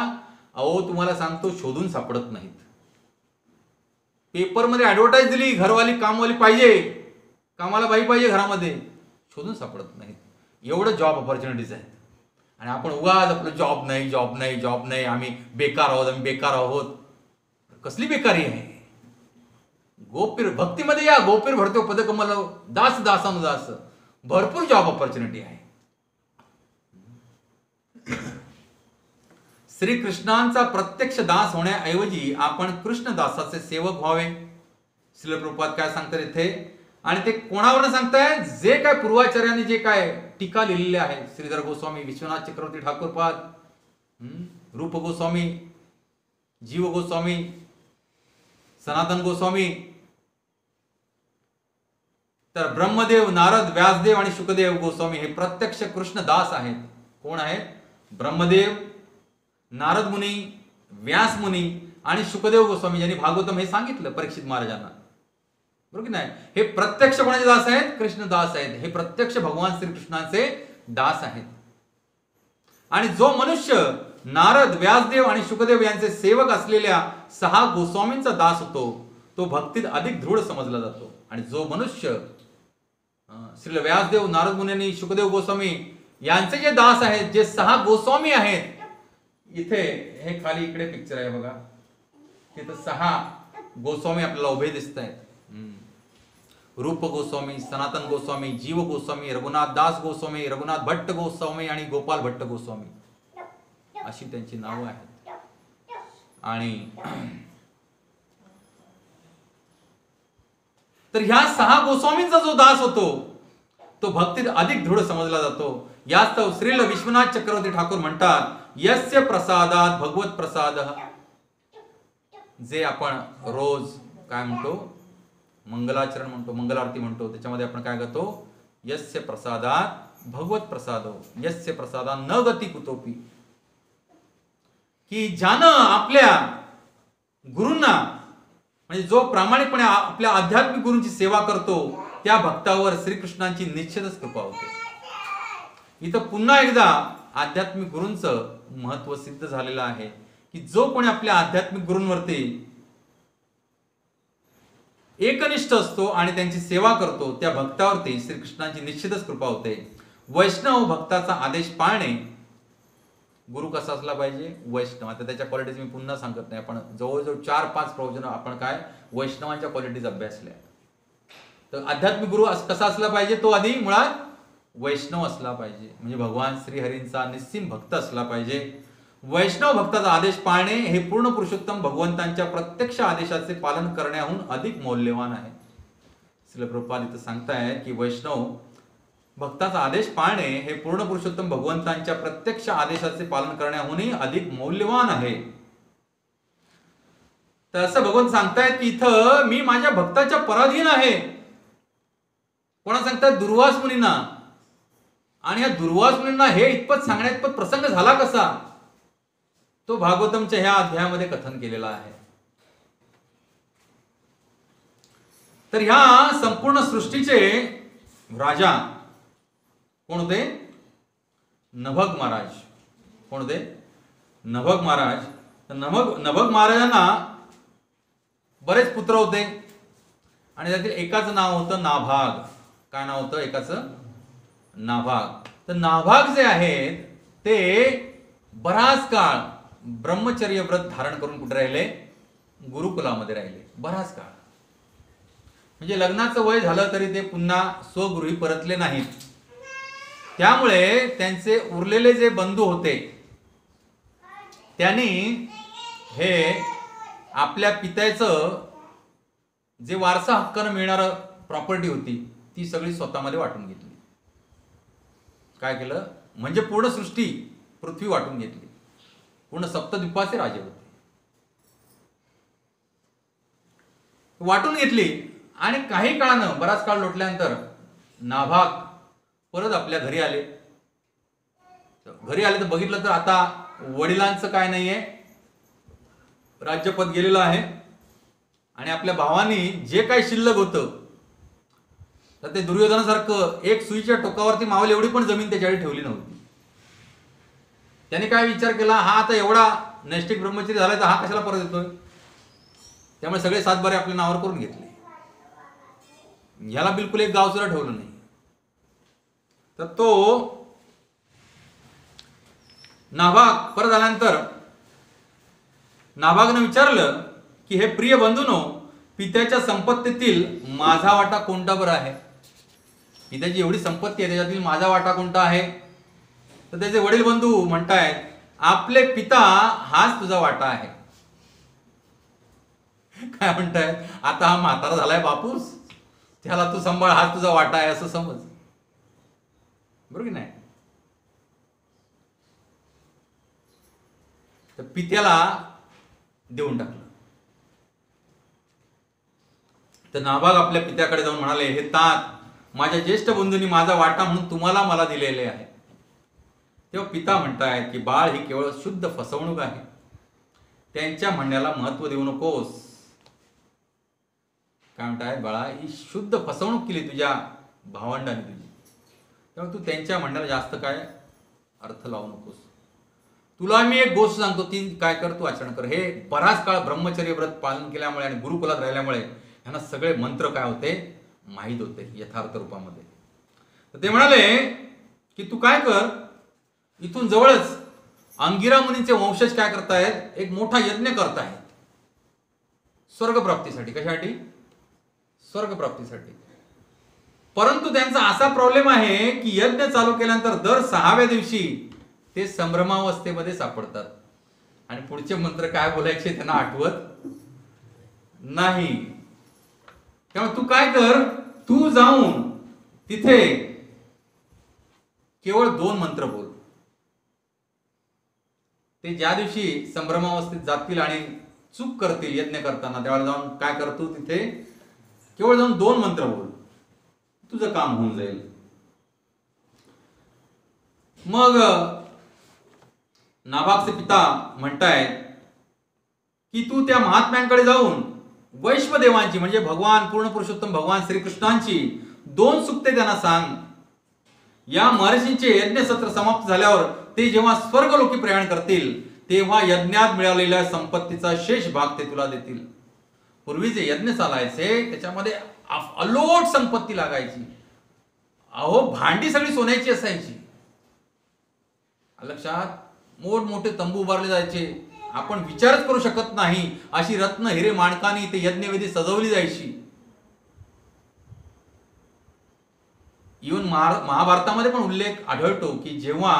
अहो तुम्हाला सांगतो, शोधून सापडत नाहीत. पेपरमध्ये ऍडव्हर्टाईज दिली, घरवाली कामवाली पाहिजे, कामाला बाई पाहिजे घरामध्ये, शोधून सापडत नाहीत. एवढं जॉब ऑपॉर्च्युनिटीज आहेत. आणि आपण उगाच आपलं जॉब नाही जॉब नाही जॉब नाही, आम्ही बेकार आहोत, आम्ही बेकार आहोत. कसली बेकारी आहे? गोपीर भक्तीमध्ये या, गोपीर भरतो पदकमल दास दासानुदास, भरपूर जॉब ऑपॉर्च्युनिटी आहे. श्रीकृष्णांचा प्रत्यक्ष दास होण्याऐवजी आपण कृष्णदासाचे सेवक व्हावे. श्रील प्रभुपाद काय सांगतात इथे, आणि ते कोणावर सांगताय? जे काय पूर्वाचार्यांनी जे काय टीका लिहिलेली आहे, श्रीधर गोस्वामी, विश्वनाथ चक्रवर्ती ठाकूरपाद, रूप गोस्वामी, जीव गोस्वामी, सनातन गोस्वामी, तर ब्रह्मदेव, नारद, व्यासदेव आणि शुकदेव गोस्वामी हे प्रत्यक्ष कृष्णदास आहेत. कोण आहेत? ब्रह्मदेव, नारद मुनी, व्यास मुनी आणि शुकदेव गोस्वामी, ज्यांनी भागवतम हे सांगितलं परीक्षित महाराजांना, बरोबर की नाही. हे प्रत्यक्ष कोणाचे दास आहेत? कृष्णदास आहेत. हे प्रत्यक्ष भगवान श्रीकृष्णांचे दास आहेत. आणि जो मनुष्य नारद, व्यासदेव आणि शुकदेव यांचे सेवक असलेल्या 6 गोस्वामींचा दास होतो, तो भक्तीत अधिक दृढ समजला जातो. आणि जो मनुष्य श्री व्यासदेव, नारद मुनी, शुकदेव गोस्वामी यांचे जे दास आहेत, जे 6 गोस्वामी आहेत, इथे हे खाली इकडे पिक्चर आहे बघा, तिथं 6 गोस्वामी आपल्याला उभे दिसत आहेत. रूप गोस्वामी, सनातन गोस्वामी, जीव गोस्वामी, रघुनाथ दास गोस्वामी, रघुनाथ भट्ट गोस्वामी आणि गोपाल भट्ट गोस्वामी, अशी त्यांची नावं आहेत. आणि तर ह्या 6 गोस्वामींचा जो दास होतो, तो भक्तीत अधिक दृढ समजला जातो. यास्तव श्रील विश्वनाथ चक्रवर्ती ठाकूर म्हणतात, यस्य प्रसादात भगवत प्रसाद. जे आपण रोज काय म्हणतो, मंगलाचरण म्हणतो, मंगलारती म्हणतो, त्याच्यामध्ये आपण काय करतो, यस्य प्रसादात भगवत प्रसाद, यस्य प्रसादा न गती कुतोपी. की ज्यानं आपल्या गुरूंना, म्हणजे जो प्रामाणिकपणे आपल्या आध्यात्मिक गुरूंची सेवा करतो, त्या भक्तावर श्रीकृष्णांची निश्चितच कृपा होते. इथं पुन्हा एकदा आध्यात्मिक गुरूंचं महत्व सिद्ध झालेलं आहे, की जो कोणी आपल्या आध्यात्मिक गुरूंवरती एकनिष्ठ असतो आणि त्यांची सेवा करतो, त्या भक्तावरती श्रीकृष्णांची निश्चितच कृपा होते. वैष्णव भक्ताचा आदेश पाळणे. गुरु कसा असला पाहिजे? वैष्णव. आता त्याच्या क्वालिटीज मी पुन्हा सांगत नाही, आपण जवळजवळ 4-5 प्रवचन आपण काय वैष्णवांच्या क्वालिटीज अभ्यासल्या. तर आध्यात्मिक गुरु कसा असला पाहिजे? तो आधी मुळात वैष्णव असला पाहिजे, म्हणजे भगवान श्रीहरींचा निस्सीम भक्त असला पाहिजे. वैष्णव भक्ताचा आदेश पाळणे हे पूर्ण पुरुषोत्तम भगवंतांच्या प्रत्यक्ष आदेशाचे पालन करण्याहून अधिक मौल्यवान आहे. श्रील प्रभुपाद इथं सांगतायत की वैष्णव भक्ताचा आदेश पाळणे हे पूर्ण पुरुषोत्तम भगवंतांच्या प्रत्यक्ष आदेशाचे पालन करण्याहूनही अधिक मौल्यवान आहे. तर असं भगवंत सांगतायत की इथं मी माझ्या भक्ताच्या पराधीन आहे. कोणा सांगतात? दुर्वास मुनींना. आणि या दुर्वास मुनींना हे इतपत सांगण्याइतपत प्रसंग झाला कसा, तो भागवतमच्या ह्या अध्यायामध्ये कथन केलेला आहे. तर ह्या संपूर्ण सृष्टीचे राजा कोण होते? नभग महाराज. कोण होते? नभग महाराज. नभग महाराजांना बरेच पुत्र होते आणि त्यातील एकाचं नाव होतं नाभाग. काय नाव होतं एकाचं? नाभाग. तर नाभाग जे आहेत ते बराच काळ ब्रह्मचर्य व्रत धारण करून कुठे राहिले? गुरुकुलामध्ये राहिले बराच काळ. म्हणजे लग्नाचं वय झालं तरी ते पुन्हा स्वगृही परतले नाहीत. त्यामुळे त्यांचे उरलेले जे बंधू होते त्यांनी हे आपल्या पित्याचं जे वारसा हक्कानं मिळणारं प्रॉपर्टी होती ती सगळी स्वतःमध्ये वाटून घेतली. काय केलं म्हणजे पूर्ण सृष्टी पृथ्वी वाटून घेतली. पूर्ण सप्तद्वीपाचे राजे होते, वाटून घेतली. आणि काही काळानं, बराच काळ लोटल्यानंतर नाभाग परत आपल्या घरी आले. घरी आले तर बघितलं तर आता वडिलांचं काय नाहीये, राज्यपद गेलेलं आहे. आणि आपल्या भावानी जे काही शिल्लक होतं तर ते दुर्योधनासारखं एक सुईच्या टोकावरती मावल एवढी पण जमीन त्याच्याकडे ठेवली नव्हती. त्याने काय विचार केला, हा आता एवढा नैष्टिक ब्रह्मचारी झालाय तर हा कशाला परत येतोय. त्यामुळे सगळे सातबारे आपल्या नावावर करून घेतले. ह्याला बिलकुल एक गाव सुद्धा ठेवलं नाही. तर तो नाभाग परत आल्यानंतर नाभागनं विचारलं की हे प्रिय बंधूनो, पित्याच्या संपत्तीतील माझा वाटा कोणता बरं आहे. पित्याची एवढी संपत्ती आहे त्याच्यातील माझा वाटा कोणता आहे. तर त्याचे वडील बंधू म्हणतायत, आपले पिता हाच तुझा वाटा आहे. काय म्हणतायत, आता हा म्हातारा झालाय बापूस, त्याला तू सांभाळ, हाच तुझा वाटा आहे असं समज. बरोबर की नाही. तर पित्याला देऊन टाकलं. तर नाभाग आपल्या पित्याकडे जाऊन म्हणाले, हे तात, माझ्या ज्येष्ठ बंधूंनी माझा वाटा म्हणून तुम्हाला मला दिलेले आहे. तेव्हा पिता म्हणतायत की बाळ ही केवळ शुद्ध फसवणूक आहे, त्यांच्या म्हणण्याला महत्व देऊ नकोस. काय म्हणतायत, बाळा ही शुद्ध फसवणूक केली तुझ्या भावंडाने तुझी, तेव्हा तू त्यांच्या म्हणण्याला जास्त काय अर्थ लावू नकोस. तुला मी एक गोष्ट सांगतो, ती काय कर, तू आचरण कर. हे बराच काळ ब्रह्मचर्य व्रत पालन केल्यामुळे आणि गुरुकुलात राहिल्यामुळे ह्यांना सगळे मंत्र काय होते माहीत होते यथार्थ रूपामध्ये. तर ते म्हणाले की तू काय कर, इथून जवळच अंगिरा मुनींचे वंशज काय करतायत, एक मोठा यज्ञ करतायत स्वर्गप्राप्तीसाठी. कशासाठी, स्वर्गप्राप्तीसाठी. परंतु त्यांचा असा प्रॉब्लेम आहे की यज्ञ चालू केल्यानंतर दर 6व्या दिवशी ते संभ्रमावस्थेमध्ये सापडतात आणि पुढचे मंत्र काय बोलायचे त्यांना आठवत नाही. त्यामुळे तू काय कर, तू जाऊन तिथे केवळ 2 मंत्र बोल. ते ज्या दिवशी संभ्रमावस्थेत जातील आणि चूक करतील यज्ञ करताना, त्यावेळेला जाऊन काय कर, तू तिथे केवळ जाऊन 2 मंत्र बोल, तुझं काम होऊन जाईल. मग नाभागचे पिता म्हणतायत की तू त्या महात्म्यांकडे जाऊन वैश्वदेवांची म्हणजे भगवान पूर्ण पुरुषोत्तम भगवान श्रीकृष्णांची 2 सुक्ते त्यांना सांग. या महर्षींचे यज्ञ सत्र समाप्त झाल्यावर ते जेव्हा स्वर्गलोकी प्रयाण करतील तेव्हा यज्ञात मिळालेल्या संपत्तीचा शेष भाग ते तुला देतील. पूर्वी जे यज्ञ चालायचे त्याच्यामध्ये अलोट संपत्ती लागायची. अहो भांडी सगळी सोन्याची असायची. लक्षात, मोठमोठे तंबू उभारले जायचे, आपण विचारच करू शकत नाही अशी रत्न हिरे माणकानी ते यज्ञवेदी सजवली जायची. इव्हन महाभारतामध्ये पण उल्लेख आढळतो की जेव्हा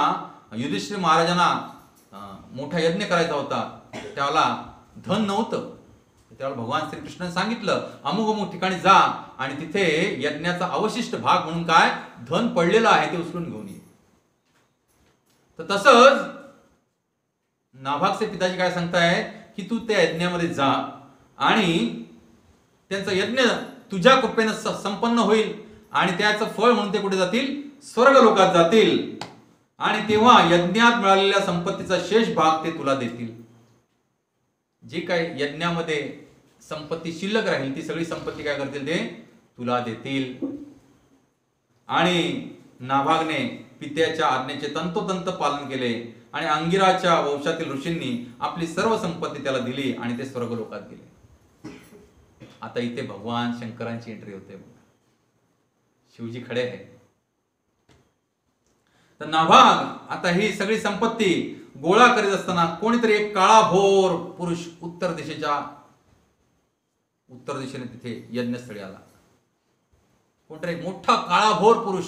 युधिष्ठिर महाराजांना मोठा यज्ञ करायचा होता त्याला धन नव्हतं, त्यावेळेला भगवान श्रीकृष्णाने सांगितलं अमुक अमुक ठिकाणी जा आणि तिथे यज्ञाचा अवशिष्ट भाग म्हणून काय धन पडलेलं आहे ते उचलून घेऊन ये. तर तसंच नाभागचे पिताजी काय सांगतायत की तू त्या यज्ञामध्ये जा आणि त्यांचा यज्ञ तुझ्या कृपेने संपन्न होईल आणि त्याचं फळ म्हणून ते कुठे जातील, स्वर्ग लोकात जातील आणि तेव्हा यज्ञात मिळालेल्या संपत्तीचा शेष भाग ते तुला देतील. जे काय यज्ञामध्ये संपत्ती शिल्लक राहील ती सगळी संपत्ती काय करतील, ते तुला देतील. आणि नाभागने पित्याच्या आज्ञेचे तंतोतंत पालन केले आणि अंगिराच्या वंशातील ऋषींनी आपली सर्व संपत्ती त्याला दिली आणि ते स्वर्गलोकात गेले. आता इथे भगवान शंकरांची एंट्री होते. शिवजी खडे आहे. तर नाभाग आता ही सगळी संपत्ती गोळा करीत असताना कोणीतरी एक काळाभोर पुरुष उत्तर दिशेने तिथे यज्ञस्थळी आला. कोणतरी मोठा काळाभोर पुरुष,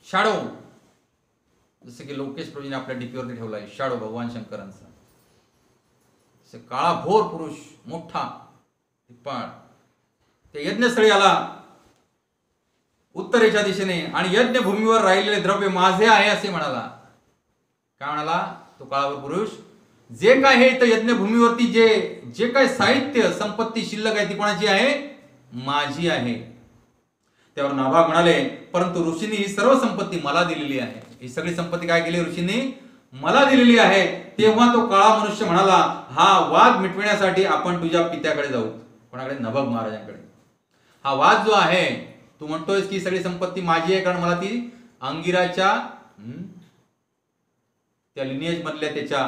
शॅडो, जसं की लोकेश प्रभूने आपल्या डीपीवरती ठेवला आहे शॅडो भगवान शंकरांचा. काळाभोर पुरुष मोठा पाळ ते यज्ञस्थळी आला उत्तरेच्या दिशेने आणि यज्ञभूमीवर राहिलेले द्रव्य माझे आहे असे म्हणाला. काय म्हणाला तो काळावर पुरुष? जे काय हे इथं यज्ञभूमीवरती जे काय साहित्य संपत्ती शिल्लक आहे ती कोणाची आहे? माझी आहे. त्यावर नाभाग म्हणाले, परंतु ऋषींनी ही सर्व संपत्ती मला दिलेली आहे. ही सगळी संपत्ती काय केली? ऋषींनी मला दिलेली आहे. तेव्हा तो काळा मनुष्य म्हणाला, हा वाद मिटविण्यासाठी आपण तुझ्या पित्याकडे जाऊ. कोणाकडे? नभग महाराजांकडे. हा वाद जो आहे, तू म्हणतोयस की सगळी संपत्ती माझी आहे कारण मला ती अंगिराच्या त्या लिनिएज मधल्या त्याच्या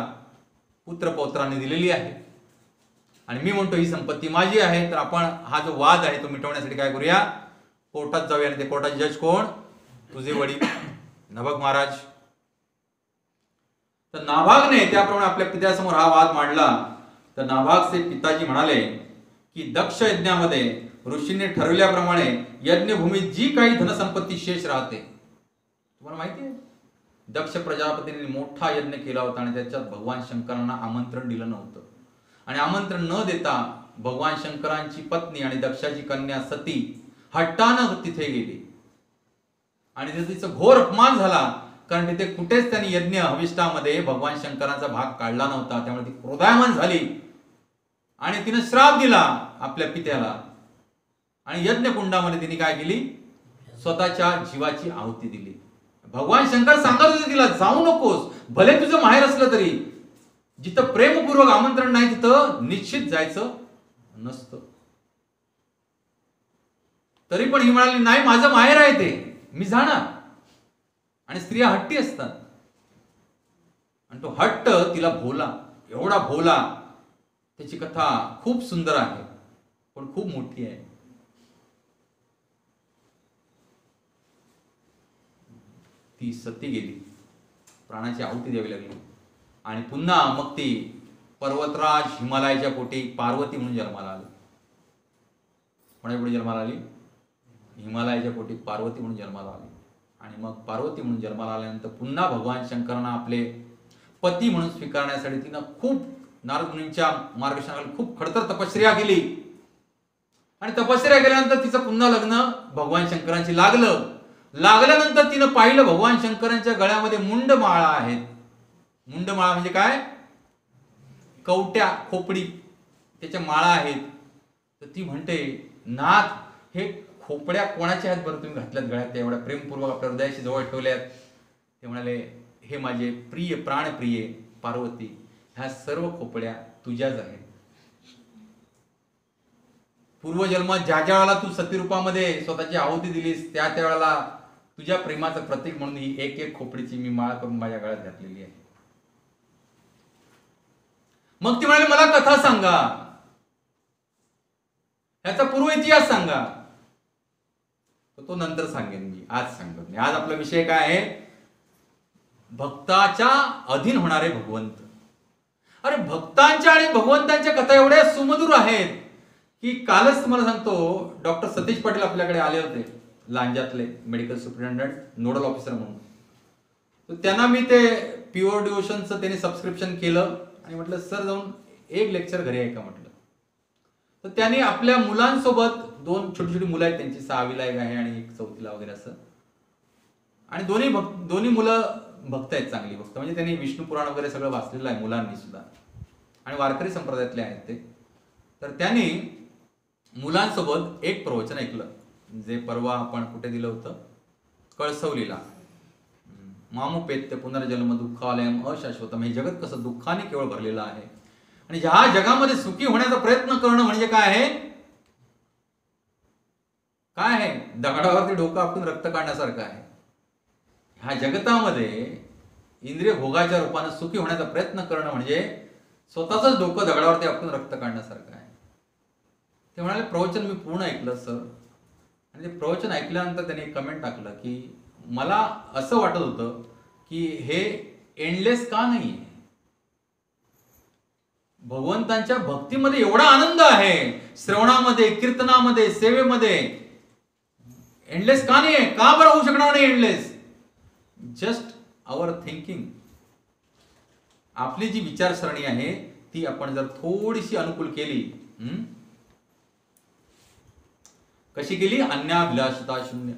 पुत्रपौत्रांनी दिलेली आहे आणि मी म्हणतो ही संपत्ती माझी आहे. तर आपण हा जो वाद आहे तो मिटवण्यासाठी काय करूया? कोर्टात जाऊया. आणि ते कोर्टात जज कोण? तुझे वडील नभग महाराज. तर नाभागने त्याप्रमाणे आपल्या पित्यासमोर हा वाद मांडला. तर नाभागचे पिताजी म्हणाले की दक्ष यज्ञामध्ये ऋषींनी ठरवल्याप्रमाणे यज्ञभूमीत जी काही धनसंपत्ती शेष राहते, तुम्हाला माहिती आहे दक्ष प्रजापतीने मोठा यज्ञ केला होता आणि त्याच्यात भगवान शंकरांना आमंत्रण दिलं नव्हतं. आणि आमंत्रण न देता भगवान शंकरांची पत्नी आणि दक्षाची कन्या सती हट्टानं तिथे गेली आणि तिचा घोर अपमान झाला. कारण तिथे कुठेच त्यांनी यज्ञ हविष्ठामध्ये भगवान शंकरांचा भाग काढला नव्हता. त्यामुळे ती क्रोधायमान झाली आणि तिने श्राप दिला आपल्या पित्याला. आणि यज्ञकुंडामध्ये तिने काय केली? स्वतःच्या जीवाची आहुती दिली. भगवान शंकर सांगत होते तिला, जाऊ नकोस, भले तुझं माहेर असलं तरी जिथं प्रेमपूर्वक आमंत्रण नाही तिथं निश्चित जायचं नसतं. तरी पण ही म्हणाली, नाही माझं माहेर आहे ते, मी जाणार. आणि स्त्रिया हट्टी असतात आणि तो हट्ट तिला भोला, एवढा भोला. त्याची कथा खूप सुंदर आहे पण खूप मोठी आहे. ती सती गेली, प्राणाची आहुती द्यावी लागली आणि पुन्हा मग ती पर्वतराज हिमालयाच्या पोटी पार्वती म्हणून जन्माला आली. कोणाच्या पोटी जन्माला आली? हिमालयाच्या पोटी पार्वती म्हणून जन्माला आली. आणि मग पार्वती म्हणून जन्माला आल्यानंतर पुन्हा भगवान शंकरांना आपले पती म्हणून स्वीकारण्यासाठी तिनं खूप नारद मुनींच्या मार्गदर्शनाखाली खूप खडतर तपश्चर्या केली. आणि तपश्चर्या केल्यानंतर तिचं पुन्हा लग्न भगवान शंकरांशी लागलं. लागल्यानंतर तिनं पाहिलं भगवान शंकरांच्या गळ्यामध्ये मुंडमाळा आहेत. मुंडमाळा म्हणजे काय? कवट्या, खोपडी, त्याच्या माळा आहेत. तर ती म्हणते, नाथ हे खोपड्या कोणाच्या आहेत बरं तुम्ही घातल्यात गळ्यात? त्या एवढ्या प्रेमपूर्वक आपल्या हृदयाशी जवळ ठेवल्यात. ते म्हणाले, हे माझे प्रिय प्राणप्रिय पार्वती, ह्या सर्व खोपड्या तुझ्याच आहेत. पूर्वजन्मात ज्या ज्या वेळेला तू सतीरूपामध्ये स्वतःची आहुती दिलीस त्या वेळेला तुझ्या प्रेमाचं प्रतीक म्हणून ही एक एक खोपडीची मी माळ करून माझ्या गळ्यात घातलेली आहे. मग ती म्हणाली, मला कथा सांगा, ह्याचा पूर्व इतिहास सांगा. तो नंतर सांगेन मी, आज सांगत नाही. आज आपला विषय काय आहे? भक्ताच्या अधीन होणारे भगवंत. अरे भक्तांच्या आणि भगवंतांच्या कथा एवढ्या सुमधुर आहेत की कालच तुम्हाला सांगतो, डॉक्टर सतीश पाटील आपल्याकडे आले होते, लांजातले मेडिकल सुपरिटेंडंट नोडल ऑफिसर म्हणून. तर त्यांना मी ते प्युअर डिव्होशनचं त्यांनी सबस्क्रिप्शन केलं आणि म्हटलं सर जाऊन एक लेक्चर घरी आहे का म्हटलं. तर त्यांनी आपल्या मुलांसोबत, दोन छोटी छोटी मुलं आहेत त्यांची, 6वीला एक आहे आणि एक 4थीला वगैरे असं, आणि दोन्ही मुलं भक्त आहेत, चांगली भक्त. म्हणजे त्यांनी विष्णू पुराण वगैरे सगळं वाचलेलं आहे मुलांनी सुद्धा आणि वारकरी संप्रदायातले आहेत ते. तर त्यांनी मुलांसोबत एक प्रवचन ऐकलं, जे परवा आपण कुठे दिलं होतं, कळसवलीला. मामुपेत्य पुनर्जन्म दुःखालयम अशाश्वतम. हे जगत कसं दुःखाने केवळ भरलेलं आहे आणि ह्या जगामध्ये सुखी होण्याचा प्रयत्न करणं म्हणजे काय आहे? काय आहे? दगडावरती डोकं आपण रक्त काढण्यासारखं आहे. ह्या जगतामध्ये इंद्रिय भोगाच्या रूपाने सुखी होण्याचा प्रयत्न करणं म्हणजे स्वतःच डोकं दगडावरती आपण रक्त काढण्यासारखं आहे. ते म्हणाले, प्रवचन मी पूर्ण ऐकलं सर. आणि ते प्रवचन ऐकल्यानंतर त्यांनी एक कमेंट टाकलं की मला असं वाटत होतं की हे एंडलेस का नाही? भगवंतांच्या भक्तीमध्ये एवढा आनंद आहे, श्रवणामध्ये, कीर्तनामध्ये, सेवेमध्ये, एंडलेस का नाही? का बरं होऊ शकणार नाही एंडलेस? जस्ट आवर थिंकिंग. आपली जी विचारसरणी आहे ती आपण जर थोडीशी अनुकूल केली कशी केली? अन्याभिलाषता शून्य.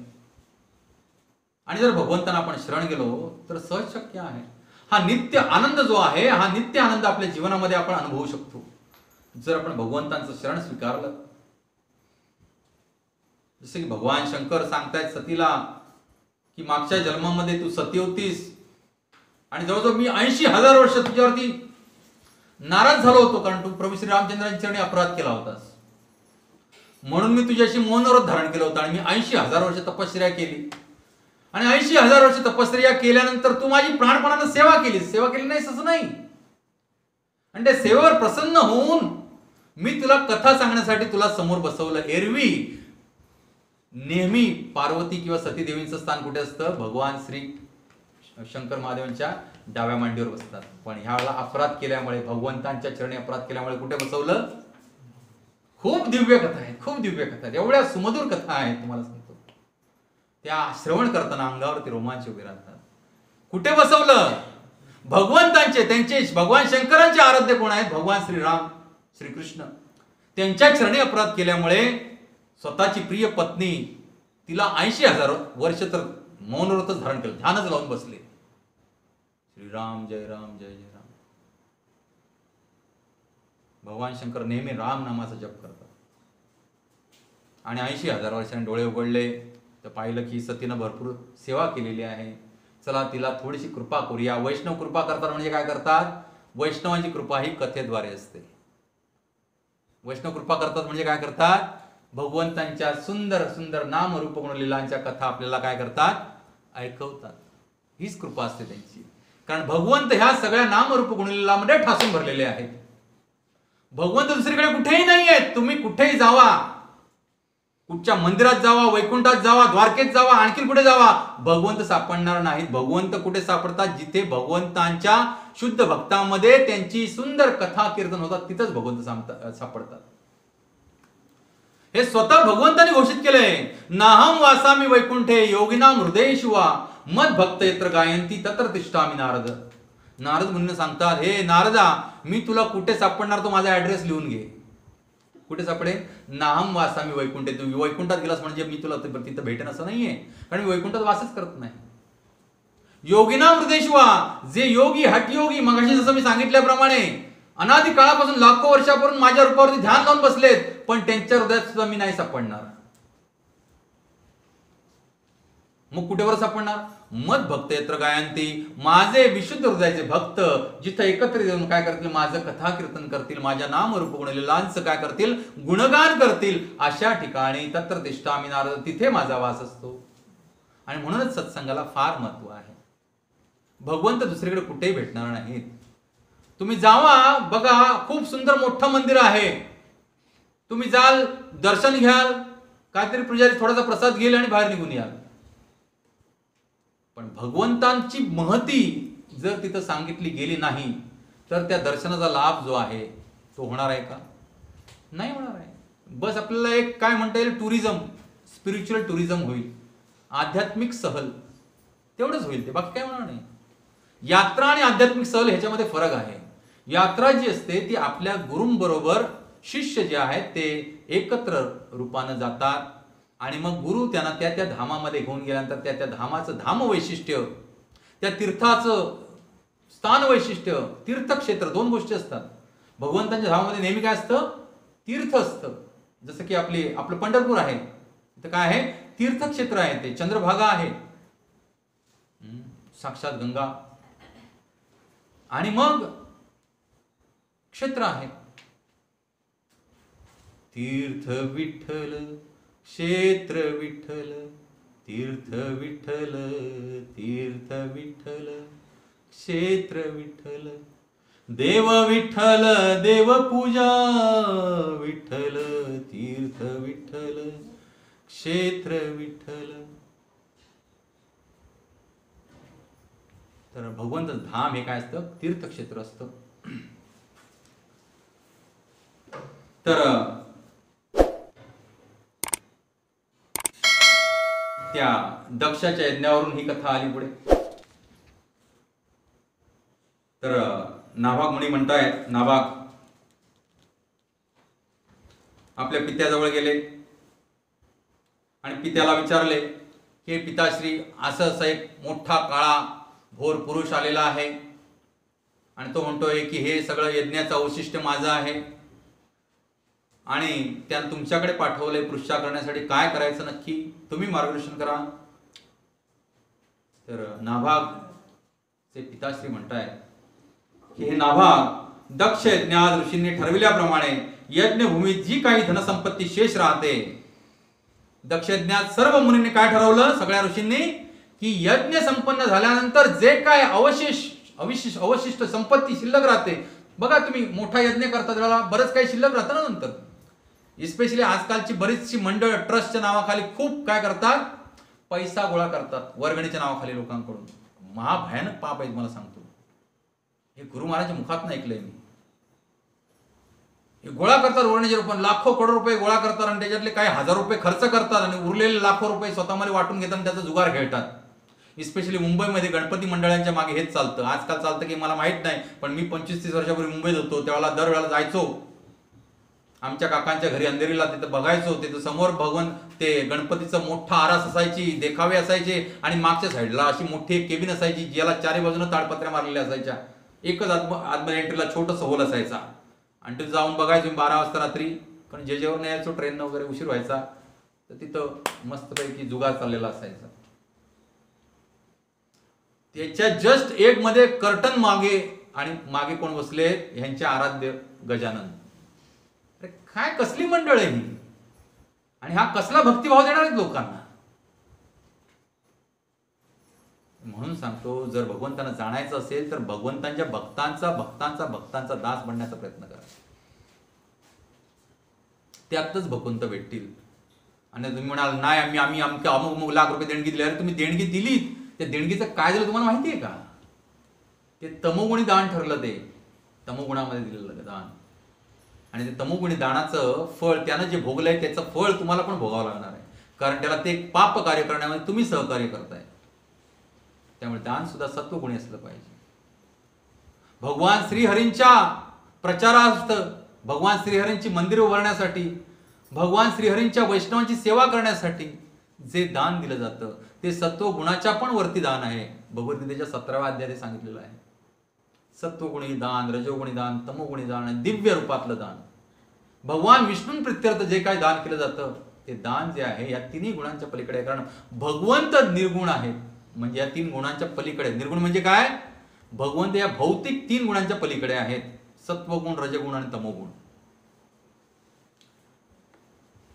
आणि जर भगवंतांना आपण शरण गेलो तर सहज शक्य आहे. हा नित्य आनंद जो आहे, हा नित्य आनंद आपल्या जीवनामध्ये आपण अनुभवू शकतो जर आपण भगवंतांचं शरण स्वीकारलं. जसे की भगवान शंकर सांगतायत सतीला की मागच्या जन्मामध्ये तू सती होतीस आणि जवळजवळ मी 80,000 वर्ष तुझ्यावरती नाराज झालो होतो, कारण तू प्रभू श्री रामचंद्रांच्या चरणी अपराध केला होतास, म्हणून मी तुझ्याशी मौनव्रत धारण केलं होतं आणि मी 80,000 वर्ष तपश्चर्या केली. आणि 80,000 वर्ष तपश्चर्या केल्यानंतर तू माझी प्राणपणानं सेवा केलीस. सेवा केली नाहीस असं नाही. आणि त्या सेवेवर प्रसन्न होऊन मी तुला कथा सांगण्यासाठी तुला समोर बसवलं. एरवी नेहमी पार्वती किंवा सती देवींचं स्थान कुठे असतं? भगवान श्री शंकर महादेवांच्या डाव्या मांडीवर बसतात. पण ह्यावेळेला अपराध केल्यामुळे, भगवंतांच्या चरणी अपराध केल्यामुळे कुठे बसवलं? खूप दिव्य कथा आहेत, खूप दिव्य कथा आहेत, एवढ्या सुमधुर कथा आहेत तुम्हाला सांगतो. त्या श्रवण करताना अंगावरती रोमांच उभे राहतात. कुठे बसवलं? भगवंतांचे, त्यांचे भगवान शंकरांचे आराध्य कोण आहेत? भगवान श्रीराम, श्रीकृष्ण. त्यांच्या चरणी अपराध केल्यामुळे स्वतःची प्रिय पत्नी, तिला 80,000 वर्ष तर मौनव्रतच धारण केलं, ध्यानच लावून बसले. श्रीराम जय राम जय जय राम. भगवान शंकर नेहमी राम नामाचा जप करतात. आणि 80,000 वर्षांनी डोळे उघडले तर पाहिलं की सतीनं भरपूर सेवा केलेली आहे. चला तिला थोडीशी कृपा करूया. वैष्णव कृपा करतात म्हणजे काय करतात? वैष्णवांची कृपा ही कथेद्वारे असते. वैष्णव कृपा करतात म्हणजे काय करतात? भगवंतांच्या सुंदर सुंदर नामरूप गुणलीलांच्या कथा आपल्याला काय करतात? ऐकवतात. हीच कृपा असते त्यांची. कारण भगवंत ह्या सगळ्या नामरूप गुणलीलामध्ये ठासून भरलेले आहेत. भगवंत दुसरीकडे कुठेही नाही आहेत. तुम्ही कुठेही जावा, कुठच्या मंदिरात जावा, वैकुंठात जावा, द्वारकेत जावा, आणखी कुठे जावा, भगवंत सापडणार नाहीत. भगवंत कुठे सापडतात? जिथे भगवंतांच्या शुद्ध भक्तांमध्ये त्यांची सुंदर कथा कीर्तन होतात, तिथंच भगवंत सापडतात. हे स्वतः भगवंतांनी घोषित केलंय. नाहम वासामी वैकुंठे योगिनाम हृदयेषु वा मद भक्त यत्र गायंती तत्र तिष्ठामि नारद. नारद मुनींना सांगतात, हे नारदा, मी तुला कुठे सापडणार? तो माझा ऍड्रेस लिहून घे. कुठे सापडेल? नाहम वासामी वैकुंठे. तू वैकुंठात गेलास म्हणजे मी तुला तिथं भेटेन असं नाहीये, कारण मी वैकुंठात वासच करत नाही. योगिनाम हृदयेषु वा, जे योगी, हटयोगी, मगाशी जसं मी सांगितल्याप्रमाणे अनादि काळापासून लाखो वर्षापासून माझ्या रूपावरती ध्यान लावून बसलेत, पण त्यांच्या हृदयात सुद्धा मी नाही सापडणार. मग कुठे वर सापडणार? मद भक्त यत्र गायंती. माझे विशुद्ध हृदयाचे भक्त जिथं एकत्रित येऊन काय करतील? माझं कथा कीर्तन करतील, माझ्या नाम रूप गुणलीलांचं काय करतील? गुणगान करतील. अशा ठिकाणी तत्र तिष्ठामि नारद, तिथे माझा वास असतो. आणि म्हणूनच सत्संगाला फार महत्व आहे. भगवंत दुसरीकडे कुठेही भेटणार नाहीत. तुम्ही जावा, बघा, खूप सुंदर मोठं मंदिर आहे, तुम्ही जाल, दर्शन घ्याल, काहीतरी पुजारी थोडासा प्रसाद घेईल आणि बाहेर निघून याल. पण भगवंतांची महती जर तिथं सांगितली गेली नाही तर त्या दर्शनाचा लाभ जो आहे तो होणार आहे का? नाही होणार आहे. बस आपल्याला एक काय म्हणता येईल, टुरिझम, स्पिरिच्युअल टुरिझम होईल, आध्यात्मिक सहल, तेवढंच होईल ते, बाकी काय होणार नाही. यात्रा आणि आध्यात्मिक सहल ह्याच्यामध्ये फरक आहे. यात्रा जी असते ती आपल्या गुरूंबरोबर शिष्य जे आहेत ते एकत्र रूपानं जातात आणि मग गुरु त्यांना त्या त्या धामामध्ये घेऊन गेल्यानंतर त्या त्या धामाचं धाम वैशिष्ट्य, त्या तीर्थाचं स्थान वैशिष्ट्य, तीर्थक्षेत्र, दोन गोष्टी असतात. भगवंतांच्या धामामध्ये नेहमी काय असतं? तीर्थ असतं. जसं की आपलं पंढरपूर आहे, तर काय आहे? तीर्थक्षेत्र आहे, ते चंद्रभागा आहे, साक्षात गंगा, आणि मग क्षेत्र आहे. तीर्थ विठ्ठल, क्षेत्र विठ्ठल, तीर्थ विठ्ठल, तीर्थ विठ्ठल, क्षेत्र विठ्ठल, देव विठ्ठल, देव पूजा विठ्ठल, तीर्थ विठ्ठल, क्षेत्र विठ्ठल. तर भगवंत धाम हे काय असतं? तीर्थक्षेत्र असतं. तर त्या दक्षाच्या यज्ञावरून ही कथा आली पुढे. तर नाभाग मुनी म्हणतायत, नाभाग आपल्या पित्याजवळ गेले आणि पित्याला विचारले की पिताश्री असं असं एक मोठा काळा भोर पुरुष आलेला आहे आणि तो म्हणतोय की हे सगळं यज्ञाचं अवशिष्ट माझं आहे आणि त्यानं तुमच्याकडे पाठवलंय पृष्ठा करण्यासाठी, काय करायचं नक्की, तुम्ही मार्गदर्शन करा. तर नाभाग चे पिताश्री म्हणताय की हे नाभाग, दक्ष यज्ञात ऋषींनी ठरविल्याप्रमाणे यज्ञभूमीत जी काही धनसंपत्ती शेष राहते, दक्ष यज्ञात सर्व मुनींनी काय ठरवलं, सगळ्या ऋषींनी, की यज्ञ संपन्न झाल्यानंतर जे काय अवशिष्ट संपत्ती शिल्लक राहते, बघा तुम्ही मोठा यज्ञ करता त्याला बरंच काही शिल्लक राहतं ना नंतर. इस्पेशली आजकालची बरीचशी मंडळ ट्रस्टच्या नावाखाली खूप काय करतात, पैसा गोळा करतात वर्गणीच्या नावाखाली लोकांकडून. महाभयानक पाप आहे मला सांगतो. हे गुरु महाराजच्या मुखात ऐकलंय मी. हे गोळा करतात वर्गणीच्या रूपाने, लाखो करोड रुपये गोळा करतात आणि त्याच्यातले काही हजार रुपये खर्च करतात आणि उरलेले लाखो रुपये स्वतःमध्ये वाटून घेतात आणि त्याचा जुगार खेळतात. इस्पेशली मुंबईमध्ये गणपती मंडळांच्या मागे हेच चालतं. आजकाल चालतं की मला माहित नाही, पण मी 25-30 वर्षापूर्वी मुंबईत होतो, त्यावेळेला दरवेळेला जायचो आमच्या काकांच्या घरी अंधेरीला, तिथं बघायचो. तिथं समोर भगवान ते गणपतीचं मोठा आरास असायची, देखावे असायचे आणि मागच्या साईडला अशी मोठी एक केबिन असायची ज्याला चारी बाजूने ताडपत्र्या मारलेल्या असायच्या. एकच आतमध्ये एंट्रीला छोटस होल असायचा आणि तिथं जाऊन बघायचो 12 वाजता रात्री, कारण जेजेवर यायचो ट्रेन वगैरे उशीर व्हायचा, तर तिथं मस्तपैकी जुगार चाललेला असायचा. त्याच्या जस्ट एक मध्ये कर्टन मागे, आणि मागे कोण बसले, ह्यांचे आराध्य गजानन. काय कसली मंडळ आहे ही, आणि हा कसला भक्तिभाव देणार आहेत लोकांना. म्हणून सांगतो, जर भगवंतांना जाणायचं असेल तर भगवंतांच्या भक्तांचा दास बनण्याचा प्रयत्न करा. त्यातच भगवंत भेटतील. आणि तुम्ही म्हणाल नाही आम्ही अमुक लाख रुपये देणगी दिली. अरे तुम्ही देणगी दिलीत, त्या देणगीचं काय झालं तुम्हाला माहिती आहे का? ते तमोगुणी दान ठरलं. ते तमोगुणामध्ये दिलेलं दान, आणि ते तमोगुणी दानाचं फळ त्यानं जे भोगलंय त्याचं फळ तुम्हाला पण भोगावं लागणार आहे, कारण त्याला ते पाप कार्य करण्यामध्ये तुम्ही सहकार्य करताय. त्यामुळे दान सुद्धा सत्वगुणी असलं पाहिजे. भगवान श्रीहरींच्या प्रचारार्थ, भगवान श्रीहरींची मंदिर उभारण्यासाठी, भगवान श्रीहरींच्या वैष्णवांची सेवा करण्यासाठी जे दान दिलं जातं ते सत्वगुणाच्या पण वरती दान आहे. भगवद्गीतेच्या 17व्या अध्यायात सांगितलेलं आहे. सत्वगुणी दान, रजोगुणी दान, तमोगुणी दान आणि दिव्य रूपातलं दान. भगवान विष्णू प्रित्यर्थ जे काय दान केलं जातं ते दान जे आहे या तिन्ही गुणांच्या पलीकडे आहे. कारण भगवंत निर्गुण आहेत, म्हणजे या 3 गुणांच्या पलीकडे. निर्गुण म्हणजे काय? भगवंत या भौतिक 3 गुणांच्या पलीकडे आहेत, सत्वगुण, रजगुण आणि तमोगुण.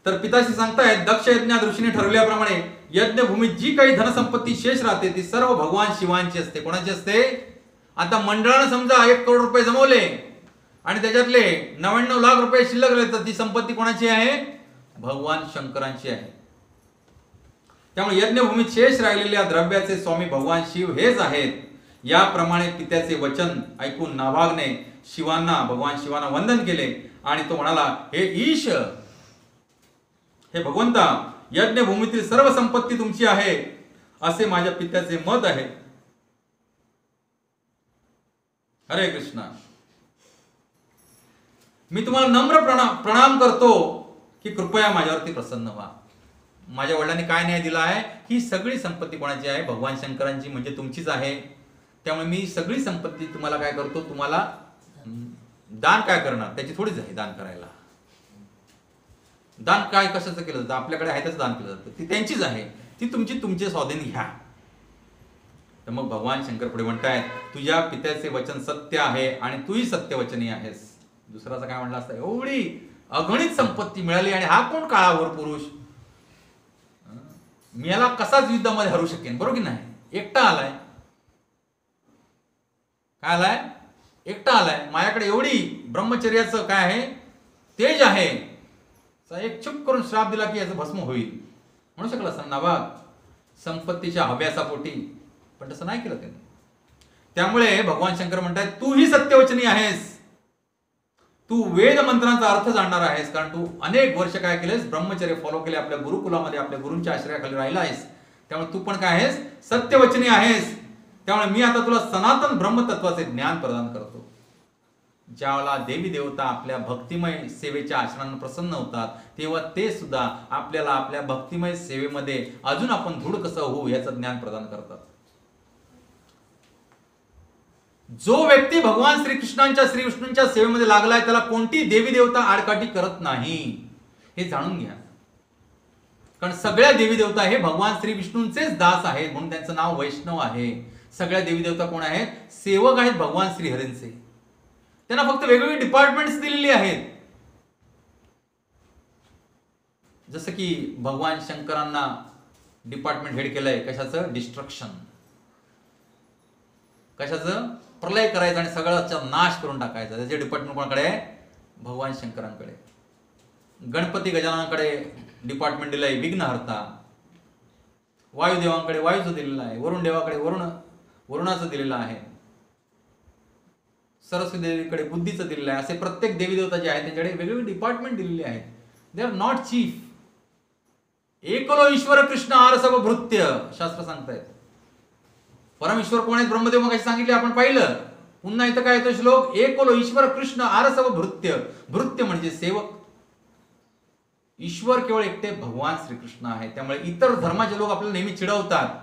तर पिताश्री सांगतायत, दक्ष यज्ञात ऋषीने ठरवल्याप्रमाणे यज्ञभूमीत जी काही धनसंपत्ती शेष राहते ती सर्व भगवान शिवांची असते. कोणाची असते? आता मंडळानं समजा 1 करोड रुपये जमवले आणि त्याच्यातले 99 लाख रुपये शिल्लक राहिले, तर ती संपत्ती कोणाची आहे? भगवान शंकरांची आहे. त्यामुळे यज्ञभूमीत शेष राहिलेल्या द्रव्याचे स्वामी भगवान शिव हेच आहेत. याप्रमाणे पित्याचे वचन ऐकून नाभागने भगवान शिवांना वंदन केले आणि तो म्हणाला, हे ईश, हे भगवंता, यज्ञभूमीतील सर्व संपत्ती तुमची आहे असे माझ्या पित्याचे मत आहे. हरे कृष्णा. मी तुम्हाला नम्र प्रणाम करतो की कृपया माझ्यावरती प्रसन्न व्हा. माझ्या वडिलांनी काय न्याय दिला आहे? ही सगळी संपत्ती कोणाची आहे? भगवान शंकरांची, म्हणजे तुमचीच आहे. त्यामुळे मी सगळी संपत्ती तुम्हाला काय करतो, तुम्हाला दान काय करणार, त्याची थोडीच आहे दान करायला. दान काय कशाचं केलं जातं? आपल्याकडे आहे त्याचं दान केलं जातं. ती त्यांचीच आहे, ती तुमचे स्वाधीन घ्या. तर मग भगवान शंकर पुढे म्हणतायत, तुझ्या पित्याचे वचन सत्य आहे आणि तूही सत्यवचनी आहेस. दुसराचं काय म्हणलं असतं? एवढी अगणित संपत्ती मिळाली आणि हा कोण काळाभोर पुरुष, मी याला कसाच युद्धामध्ये हरू शकेन, बरोबर की नाही? एकटा आलाय. काय आलाय? एकटा आलाय. माझ्याकडे एवढी ब्रह्मचर्याचं काय आहे, तेज आहे. एक चुप करून श्राप दिला की याचं भस्म होईल म्हणू शकला असं नाभाग, संपत्तीच्या हव्यासापोटी. पण तसं नाही केलं त्यांनी. त्यामुळे भगवान शंकर म्हणतात, तू ही सत्यवचनी आहेस, तू वेद मंत्रांचा अर्थ जाणणार आहेस, कारण तू अनेक वर्ष काय केलेस, ब्रह्मचर्य फॉलो केले, आपल्या गुरुकुलामध्ये आपल्या गुरूंच्या आश्रयाखाली राहिला आहेस. त्यामुळे तू पण काय आहेस, सत्यवचनी आहेस. त्यामुळे मी आता तुला सनातन ब्रह्मतत्वाचे ज्ञान प्रदान करतो. ज्यावेळेला देवी देवता आपल्या भक्तिमय सेवेच्या आचरणानं प्रसन्न होतात, तेव्हा ते सुद्धा आपल्याला आपल्या भक्तिमय सेवेमध्ये अजून आपण दृढ कसं होऊ याचं ज्ञान प्रदान करतात. जो व्यक्ती भगवान श्रीकृष्णांच्या श्रीविष्णूंच्या सेवेमध्ये लागलाय त्याला कोणती देवी देवता आडकाठी करत नाही, हे जाणून घ्या. कारण सगळ्या देवी देवता हे भगवान श्री विष्णूंचेच दास आहेत, म्हणून त्यांचं नाव वैष्णव आहे. सगळ्या देवी देवता कोण आहेत? सेवक आहेत भगवान श्रीहरींचे. त्यांना फक्त वेगवेगळी डिपार्टमेंट्स दिलेली आहेत. जसं की भगवान शंकरांना डिपार्टमेंट हेड केलंय कशाचं? डिस्ट्रक्शन. कशाचं? प्रलय करायचा आणि सगळ्याचा नाश करून टाकायचा. त्याचे डिपार्टमेंट कोणाकडे आहे? भगवान शंकरांकडे. गणपती गजाननाकडे डिपार्टमेंट दिलंय विघ्नहर्ता. वायुदेवांकडे वायूचं दिलेलं आहे. वरुण देवाकडे वरुणाचं दिलेलं आहे. सरस्वती देवीकडे बुद्धीचं दिलेलं आहे. असे प्रत्येक देवी देवता जे आहेत त्यांच्याकडे वेगवेगळे डिपार्टमेंट दिलेले आहेत. They are not chief. एकलो ईश्वर कृष्ण आरसव भृत्य शास्त्र सांगतायत. परमेश्वर कोण आहेत? ब्रह्मदेव मग सांगितले आपण पाहिलं. पुन्हा इथं काय येतो श्लोक? एकलो ईश्वर कृष्ण आरसव भृत्य. भृत्य म्हणजे सेवक. ईश्वर केवळ एकटे भगवान श्रीकृष्ण आहे. त्यामुळे इतर धर्माचे लोक आपल्याला नेहमी चिडवतात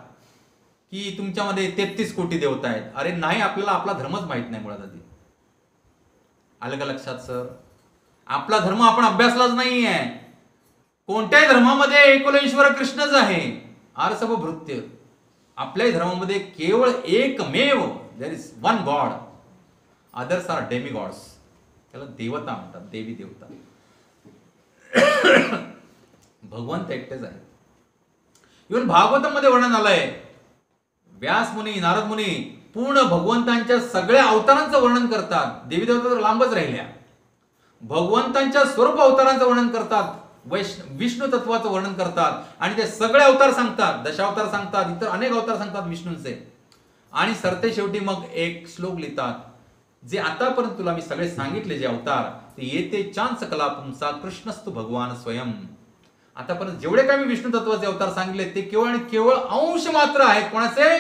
की तुमच्यामध्ये 33 कोटी देवता आहेत. अरे नाही, आपल्याला आपला धर्मच माहित नाही मुळात. आधी आलं का लक्षात सर? आपला धर्म आपण अभ्यासलाच नाहीये. कोणत्याही धर्मामध्ये एकलो ईश्वर कृष्णच आहे. आरसव भृत्य. आपल्याही धर्मामध्ये केवळ एकमेव, there is one God. Others are demi gods. त्याला देवता म्हणतात, देवी देवता. भगवंत एकटेच आहे. इव्हन भागवतम मध्ये वर्णन आलंय. व्यास मुनी, नारद मुनी पूर्ण भगवंतांच्या सगळ्या अवतारांचं वर्णन करतात. देवी देवता तर लांबच राहिल्या. भगवंतांच्या स्वरूप अवतारांचं वर्णन करतात. विष्णू तत्वाचं वर्णन करतात आणि ते सगळे अवतार सांगतात. दशावतार सांगतात, इतर अनेक अवतार सांगतात विष्णूंचे. आणि सरते शेवटी मग एक श्लोक लिहितात, जे आतापर्यंत तुला मी सगळे सांगितले जे अवतार, ते येते चांस कला पुंसा कृष्णस्तु भगवान स्वयं. आतापर्यंत जेवढे काही मी विष्णू तत्वाचे अवतार सांगितले ते केवळ आणि केवळ अंश मात्र आहेत. कोणाचे?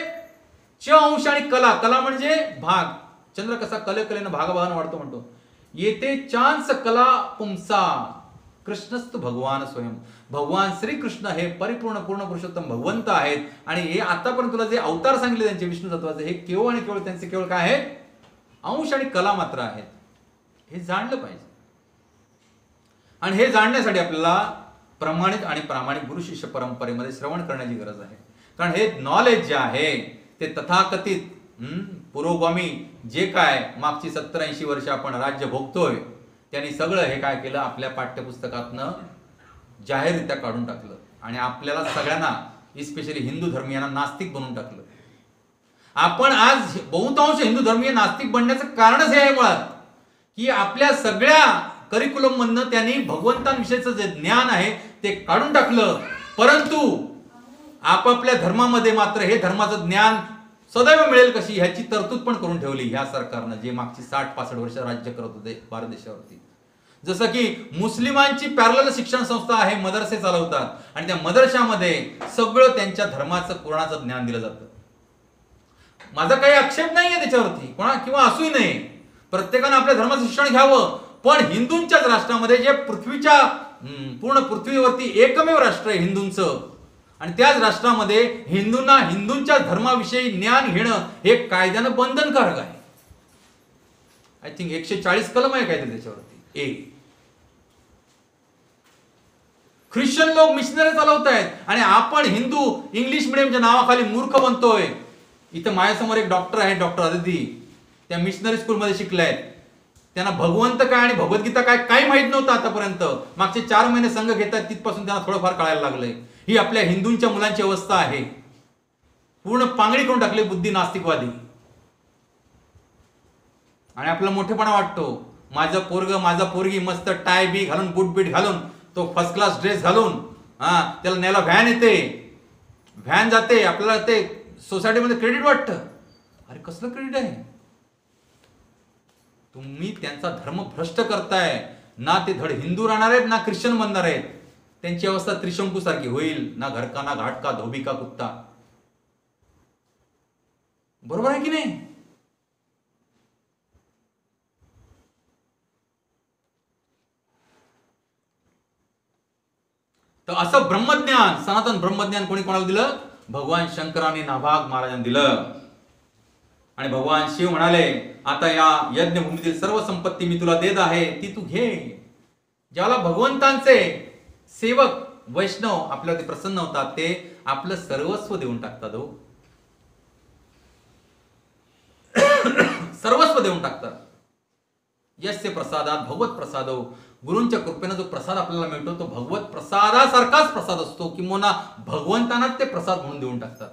च अंश आणि कला. कला म्हणजे भाग. चंद्र कसा कलेनं भागाभागानं वाढतो म्हणतो. येते चांस कला पुंसा कृष्णस्तु भगवान स्वयं. भगवान श्रीकृष्ण हे परिपूर्ण पूर्ण पुरुषोत्तम भगवंत आहेत. आणि हे आतापर्यंत तुला जे अवतार सांगितले त्यांचे विष्णू तत्वाचे, हे केवळ आणि केवळ त्यांचे केवळ काय आहेत? अंश आणि कला मात्र आहेत. हे जाणलं पाहिजे. आणि हे जाणण्यासाठी आपल्याला प्रमाणित आणि प्रामाणिक गुरु शिष्य परंपरेमध्ये श्रवण करण्याची गरज आहे. कारण हे नॉलेज जे आहे ते तथाकथित पुरोगामी जे काय मागची 70-80 वर्ष आपण राज्य भोगतोय त्यांनी सगळं हे काय केलं? आपल्या पाठ्यपुस्तकातनं जाहीररित्या काढून टाकलं आणि आपल्याला सगळ्यांना, इस्पेशली हिंदू धर्मीयांना नास्तिक बनवून टाकलं. आपण आज बहुतांश हिंदू धर्मीय नास्तिक बनण्याचं कारणच हे आहे मुळात, की आपल्या सगळ्या करिक्युलम मधनं त्यांनी भगवंतांविषयीचं जे ज्ञान आहे ते काढून टाकलं. परंतु आपापल्या धर्मामध्ये मात्र हे धर्माचं ज्ञान सदैव मिळेल कशी ह्याची तरतूद पण करून ठेवली ह्या सरकारनं, जे मागची 60-65 वर्ष राज्य करत होते भारत देशावरती. जसं की मुस्लिमांची पॅरलल शिक्षण संस्था आहे, मदरसे चालवतात आणि त्या मदरशामध्ये सगळं त्यांच्या धर्माचं कुराणाचं ज्ञान दिलं जातं. माझा काही आक्षेप नाहीये त्याच्यावरती किंवा असूही नये. प्रत्येकानं आपल्या धर्माचं शिक्षण घ्यावं. पण हिंदूंच्याच राष्ट्रामध्ये जे पृथ्वीच्या पूर्ण पृथ्वीवरती एकमेव राष्ट्र आहे हिंदूंचं, आणि त्याच राष्ट्रामध्ये हिंदूंना हिंदूंच्या धर्माविषयी ज्ञान घेणं हे कायद्यानं बंधनकारक आहे. आय थिंक 140 कलम आहे काहीतरी त्याच्यावरती. ख्रिश्चन लोक मिशनरी चालवत आहेत आणि आपण हिंदू इंग्लिश मिडियमच्या नावाखाली मूर्ख बनतोय. इथं माझ्यासमोर एक डॉक्टर आहे, डॉक्टर अदिती. त्या मिशनरी स्कूलमध्ये शिकल्यात. त्यांना भगवंत काय आणि भगवद्गीता काय काही माहित नव्हतं आतापर्यंत. मागचे 4 महिने संघ घेतात तिथपासून त्यांना थोडंफार कळायला लागलंय. ही आपल्या हिंदूंच्या मुलांची अवस्था आहे. पूर्ण पांगडी करून टाकली बुद्धी नास्तिकवादी. आणि आपला मोठेपणा वाटतो. माझं पोरग माझा पोरगी मस्त टाय बी घालून बूट बीट घालून तो फर्स्ट क्लास ड्रेस घालून त्याला न्यायला व्हॅन येते, व्हॅन जाते, आपल्याला ते सोसायटीमध्ये क्रेडिट वाटतं. अरे कसलं क्रेडिट आहे? तुम्ही त्यांचा धर्म भ्रष्ट करताय. ना ते धड हिंदू राहणार आहेत ना ख्रिश्चन बनणार आहेत. त्यांची अवस्था त्रिशंकू सारखी होईल. ना घरका ना घाटका धोबी का कुत्ता. बरोबर आहे की नाही? तर असं ब्रह्मज्ञान, सनातन ब्रह्मज्ञान कोणी कोणाला दिलं? भगवान शंकरांनी नाभाग महाराजांना दिलं. आणि भगवान शिव म्हणाले, आता या यज्ञभूमीतील सर्व संपत्ती मी तुला देत आहे, ती तू घे. ज्याला भगवंतांचे सेवक वैष्णव आपल्यावरती प्रसन्न होतात ते आपलं सर्वस्व देऊन टाकतात. हो, सर्वस्व देऊन टाकतात. यस्य प्रसादात भगवत प्रसादो, गुरूंच्या कृपेनं जो प्रसाद आपल्याला मिळतो तो भगवत प्रसादासारखाच प्रसाद असतो, किंवा भगवंतांनाच ते प्रसाद म्हणून देऊन टाकतात.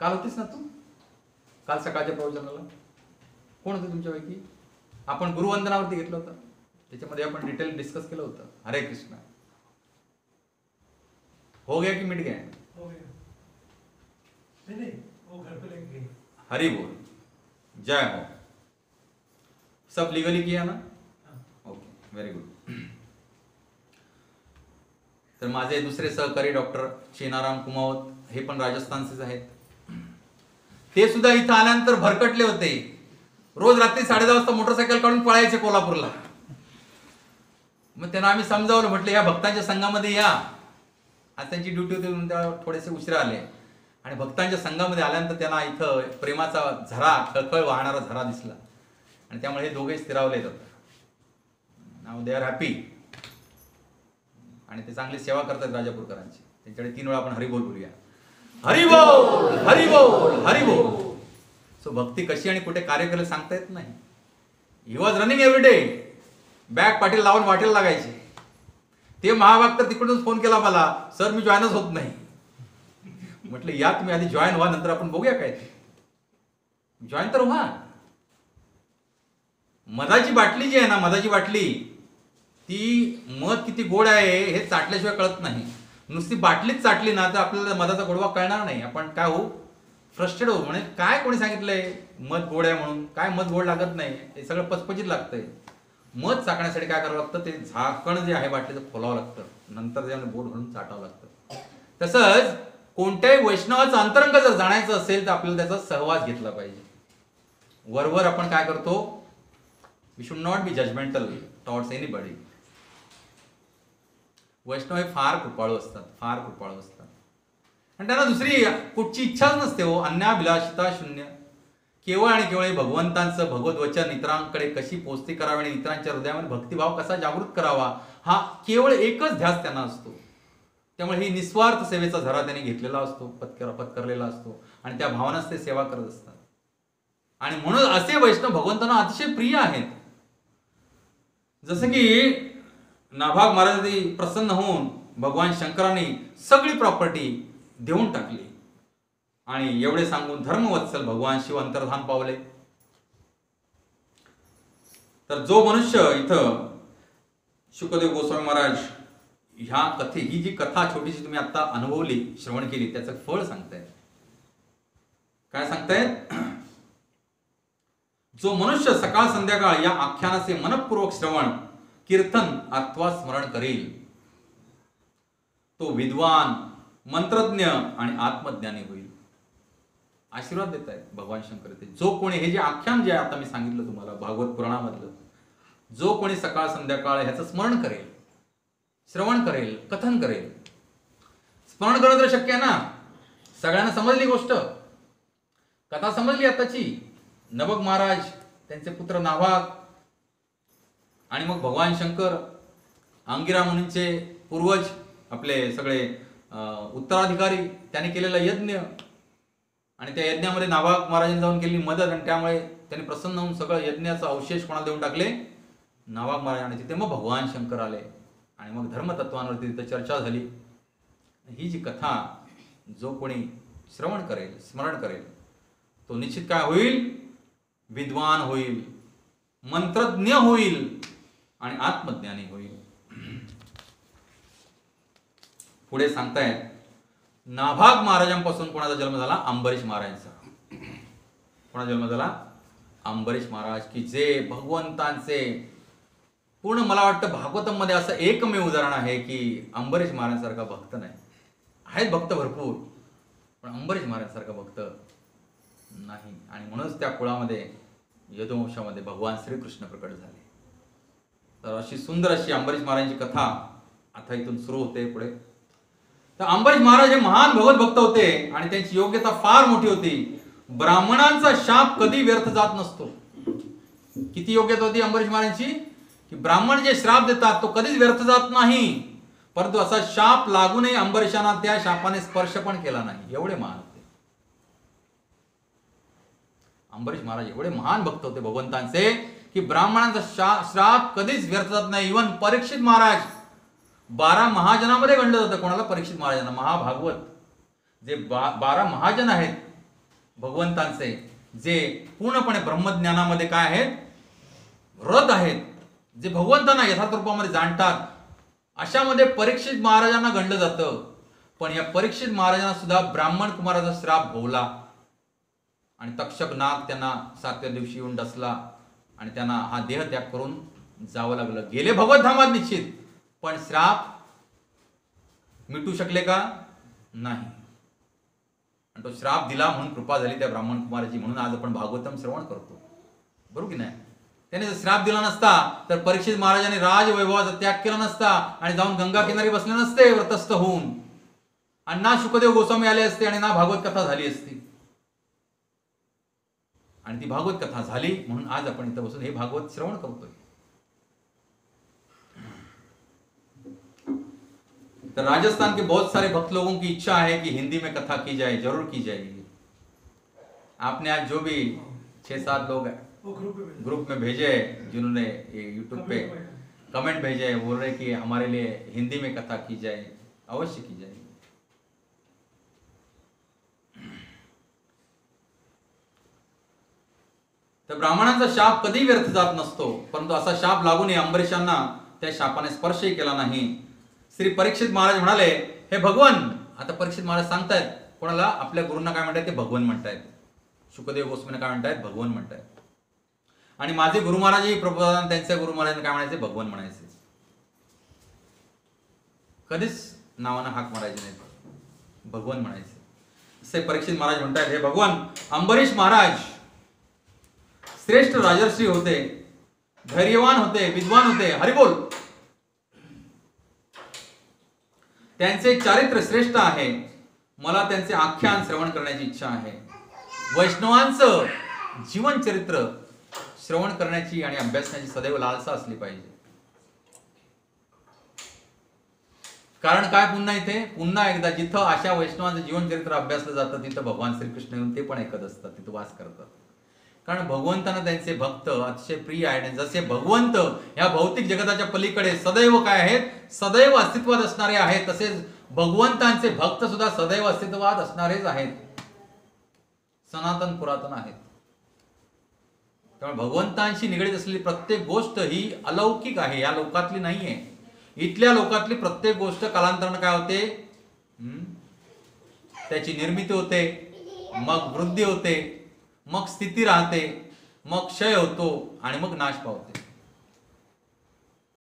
काल होतीस ना तू? काल सकाळच्या प्रवचनाला कोण होते तुमच्यापैकी? आपण गुरुवंदनावरती घेतलं होतं, त्याच्यामध्ये आपण डिटेल डिस्कस केलं होतं. हरे कृष्ण. हो गया कि मिट गया? हो गया. नहीं, वो घर पे लेके गए. हरि बोल, जय हो. सब लीगली किया ना? Okay, very good. तर माझे दुसरे सहकारी डॉक्टर शेनाराम कुमावत हे पण राजस्थानचेच आहेत. ते सुद्धा इथं आल्यानंतर भरकटले होते. रोज रात्री 10:30 वाजता मोटरसायकल काढून पळायचे कोल्हापूरला. मग त्यांना आम्ही समजावलं, म्हटलं या भक्तांच्या संघामध्ये या. आज त्यांची ड्युटी होती म्हणून त्या थोडेसे उशिरा आले. आणि भक्तांच्या संघामध्ये आल्यानंतर त्यांना इथं प्रेमाचा झरा, खळखळ वाहणारा झरा दिसला. आणि त्यामुळे हे दोघे स्थिरावले जातात. नाव दे आर हॅपी. आणि ते चांगली सेवा करतात राजापूरकरांची. त्यांच्याकडे 3 वेळा आपण हरिबोल बोलूया. हरिबोल, हरिबोल, हरिबोल. सो भक्ती कशी आणि कुठे कार्य केलं सांगता येत नाही. He was running every day. Bag पाठीला लावून वाटेला लागायचे. ते महाभक्त तिकडूनच फोन केला मला, सर मी जॉईनच होत नाही. म्हटलं या तुम्ही आधी जॉईन व्हा, नंतर आपण बघूया काय ते. जॉईन तर व्हा. मधाची बाटली जी आहे ना, मधाची बाटली, ती मध किती गोड आहे हे चाटल्याशिवाय कळत नाही. नुसती बाटलीच चाटली ना तर आपल्याला मधाचा गोडवा कळणार नाही. आपण काय होऊ? फ्रस्ट्रेट होऊ. म्हणजे काय कोणी सांगितलंय मध गोड आहे म्हणून? काय मध गोड लागत नाही, हे सगळं पचपचीत लागतंय. मध चाकण्यासाठी काय करावं लागतं? ते झाकण जे आहे बाटलीचं खोलावं लागतं, नंतर त्यामध्ये बोट घालून चाटावं लागतं. तसंच कोणत्याही वैष्णवाचं अंतरंग जर जाणायचं असेल तर आपल्याला त्याचा सहवास घेतला पाहिजे. वरवर आपण काय करतो? We should not be judgmental towards anybody. वैष्णव हे फार कृपाळू असतात, फार कृपाळू असतात. आणि त्यांना दुसरी कुठची इच्छाच नसते. हो, अन्याभिलाषिता शून्य. केवळ आणि केवळ भगवंतांचं भगवत वचन इतरांकडे कशी पोचती करावी आणि इतरांच्या हृदयामध्ये भक्तिभाव कसा जागृत करावा, हा केवळ एकच ध्यास त्यांना असतो. त्यामुळे ही निस्वार्थ सेवेचा झरा त्यांनी घेतलेला असतो, पत्करलेला असतो. आणि त्या भावनाच ते सेवा करत असतात. आणि म्हणून असे वैष्णव भगवंतांना अतिशय प्रिय आहेत. जसं की नाभाग महाराजांनी प्रसन्न होऊन भगवान शंकरांनी सगळी प्रॉपर्टी देऊन टाकली. आणि एवढे सांगून धर्मवत्सल भगवान शिव अंतर्धान पावले. तर जो मनुष्य इथं शुकदेव गोस्वामी महाराज ह्या ही जी कथा छोटीशी तुम्ही आता अनुभवली, श्रवण केली, त्याचं फळ सांगतायत. काय सांगतायत? जो मनुष्य सकाळ संध्याकाळ या आख्यानाचे मनपूर्वक श्रवण, कीर्तन अथवा स्मरण करेल तो विद्वान, मंत्रज्ञ आणि आत्मज्ञानी होईल. आशीर्वाद देत आहेत भगवान शंकर. ते जो कोणी हे जे आख्यान जे आहे आता मी सांगितलं तुम्हाला भागवत पुराणामधलं, जो कोणी सकाळ संध्याकाळ ह्याचं स्मरण करेल, श्रवण करेल, कथन करेल. स्मरण करणं तर शक्य आहे ना, सगळ्यांना समजली गोष्ट, कथा समजली आताची. नभग महाराज, त्यांचे पुत्र नाभाग, आणि मग भगवान शंकर, अंगिरा मुनींचे पूर्वज, आपले सगळे उत्तराधिकारी, त्यांनी केलेला यज्ञ, आणि त्या यज्ञामध्ये नाभाग महाराजांनी जाऊन केलेली मदत, आणि त्यामुळे त्यांनी प्रसन्न होऊन सगळं यज्ञाचा अवशेष कोणाला देऊन टाकले? नाभाग महाराजांनी. तिथे मग भगवान शंकर आले आणि मग धर्मतत्वांवरती तिथे चर्चा झाली. ही जी कथा जो कोणी श्रवण करेल, स्मरण करेल, तो निश्चित काय होईल? विद्वान होईल, मंत्रज्ञ होईल आणि आत्मज्ञानी होईल. पुढे सांगतायत, नाभाग महाराजांपासून कोणाचा जन्म झाला? अंबरीश महाराजांचा. कोणाचा जन्म झाला? अंबरीश महाराज, की जे भगवंतांचे पूर्ण, मला वाटतं भागवतम मध्ये असं एकमेव उदाहरण आहे की अंबरीश महाराजांसारखा भक्त नाही. आहेत भक्त भरपूर, पण अंबरीश महाराजांसारखा भक्त नाही. आणि म्हणूनच त्या कुळामध्ये, यदुवंशामध्ये भगवान श्रीकृष्ण प्रकट झाले. तर अशी सुंदर अशी अंबरीश महाराजांची कथा आता इथून सुरू होते पुढे. तर अंबरीश महाराज हे महान भगवत भक्त होते आणि त्यांची योग्यता फार मोठी होती. ब्राह्मणांचा शाप कधी व्यर्थ जात नसतो. किती योग्यता होती अंबरीश महाराजांची की ब्राह्मण जे श्राप देतात तो कधीच व्यर्थ जात नाही. परंतु असा शाप लागूनही अंबरीशांना त्या शापाने स्पर्श पण केला नाही. एवढे महान होते अंबरीश महाराज. एवढे महान भक्त होते भगवंतांचे की ब्राह्मणांचा श्राप कधीच व्यर्थ जात नाही. इवन परीक्षित महाराज 12 महाजनामध्ये गणलं जातं. कोणाला? परीक्षित महाराजांना. महाभागवत जे 12 महाजन आहेत भगवंतांचे, जे पूर्णपणे ब्रह्मज्ञानामध्ये काय आहेत? रथ आहेत, जे भगवंतांना यथार्थ रूपामध्ये जाणतात, अशामध्ये परीक्षित महाराजांना गणलं जातं. पण या परीक्षित महाराजांना सुद्धा ब्राह्मण कुमाराचा श्राप भोवला आणि तक्षक नाग त्यांना 7व्या दिवशी येऊन डसला आणि त्यांना हा देह त्याग करून जावं लागलं. गेले भगवत धामात निश्चित, पण श्राप मिटू शकले का? नाही. आणि तो श्राप दिला म्हणून कृपा झाली त्या ब्राह्मण कुमाराची. म्हणून आज आपण भागवतम श्रवण करतो, बरोबर की नाही? त्याने जर श्राप दिला नसता तर परीक्षित महाराजांनी राजवैभवाचा त्याग केला नसता आणि जाऊन गंगा किनारी बसले नसते व्रतस्थ होऊन, आणि ना शुकदेव गोस्वामी आले असते आणि ना भागवत कथा झाली असती. आणि ती भागवत कथा झाली म्हणून आज आपण इथं बसून हे भागवत श्रवण करतोय. तो राजस्थान के बहुत सारे भक्त लोगों की इच्छा है कि हिंदी में कथा की जाए, जरूर की जाएगी. आपने आज जो भी 6-7 लोग वो ग्रुप में भेजे, जिन्होंने यूट्यूब पे कमेंट भेजे, बोल रहे कि हमारे लिए हिंदी में कथा की जाए, अवश्य की जाएगी. तर ब्राह्मणांचा शाप कधी व्यर्थ जात नसतो, परंतु असा शाप लागूनही अंबरीशांना त्या शापाने स्पर्शही केला नाही. श्री परीक्षित महाराज म्हणाले, हे भगवन. आता परीक्षित महाराज सांगतायत कोणाला? आपल्या गुरूंना काय म्हणतायत? ते भगवन म्हणतायत. शुकदेव गोस्वामींना काय म्हणतायत? भगवन म्हणतायत. आणि माझे गुरु महाराजही प्रभुपादांना त्यांच्या गुरु महाराजांना काय म्हणायचे? भगवन म्हणायचे. कधीच नावानं हाक मारायचे नाही, भगवन म्हणायचे. असे परीक्षित महाराज म्हणतायत, हे भगवन, अंबरीश महाराज श्रेष्ठ राजर्षी होते, धैर्यवान होते, विद्वान होते. हरिबोल. त्यांचे चारित्र्य श्रेष्ठ आहे. मला त्यांचे आख्यान श्रवण करण्याची इच्छा आहे. वैष्णवांचं जीवन चरित्र श्रवण करण्याची आणि अभ्यासण्याची सदैव लालसा असली पाहिजे. कारण काय? पुन्हा एकदा जिथं अशा वैष्णवांचं जीवन चरित्र अभ्यासलं जातं तिथं भगवान श्रीकृष्ण येऊन ते पण ऐकत असतात, तिथं वास करतात. कारण भगवंतांना त्यांचे भक्त अतिशय प्रिय आहेत. आणि जसे भगवंत या भौतिक जगताच्या पलीकडे सदैव काय आहेत? सदैव अस्तित्वात असणारे आहेत, तसेच भगवंतांचे भक्त सुद्धा सदैव अस्तित्वात असणारेच आहेत, सनातन पुरातन आहेत. त्यामुळे भगवंतांशी निगडीत असलेली प्रत्येक गोष्ट ही अलौकिक आहे, या लोकातली नाहीये. इथल्या लोकातली प्रत्येक गोष्ट कालांतराने काय होते? त्याची निर्मिती होते, मग वृद्धी होते, मग स्थिती राहते, मग क्षय होतो आणि मग नाश पावते.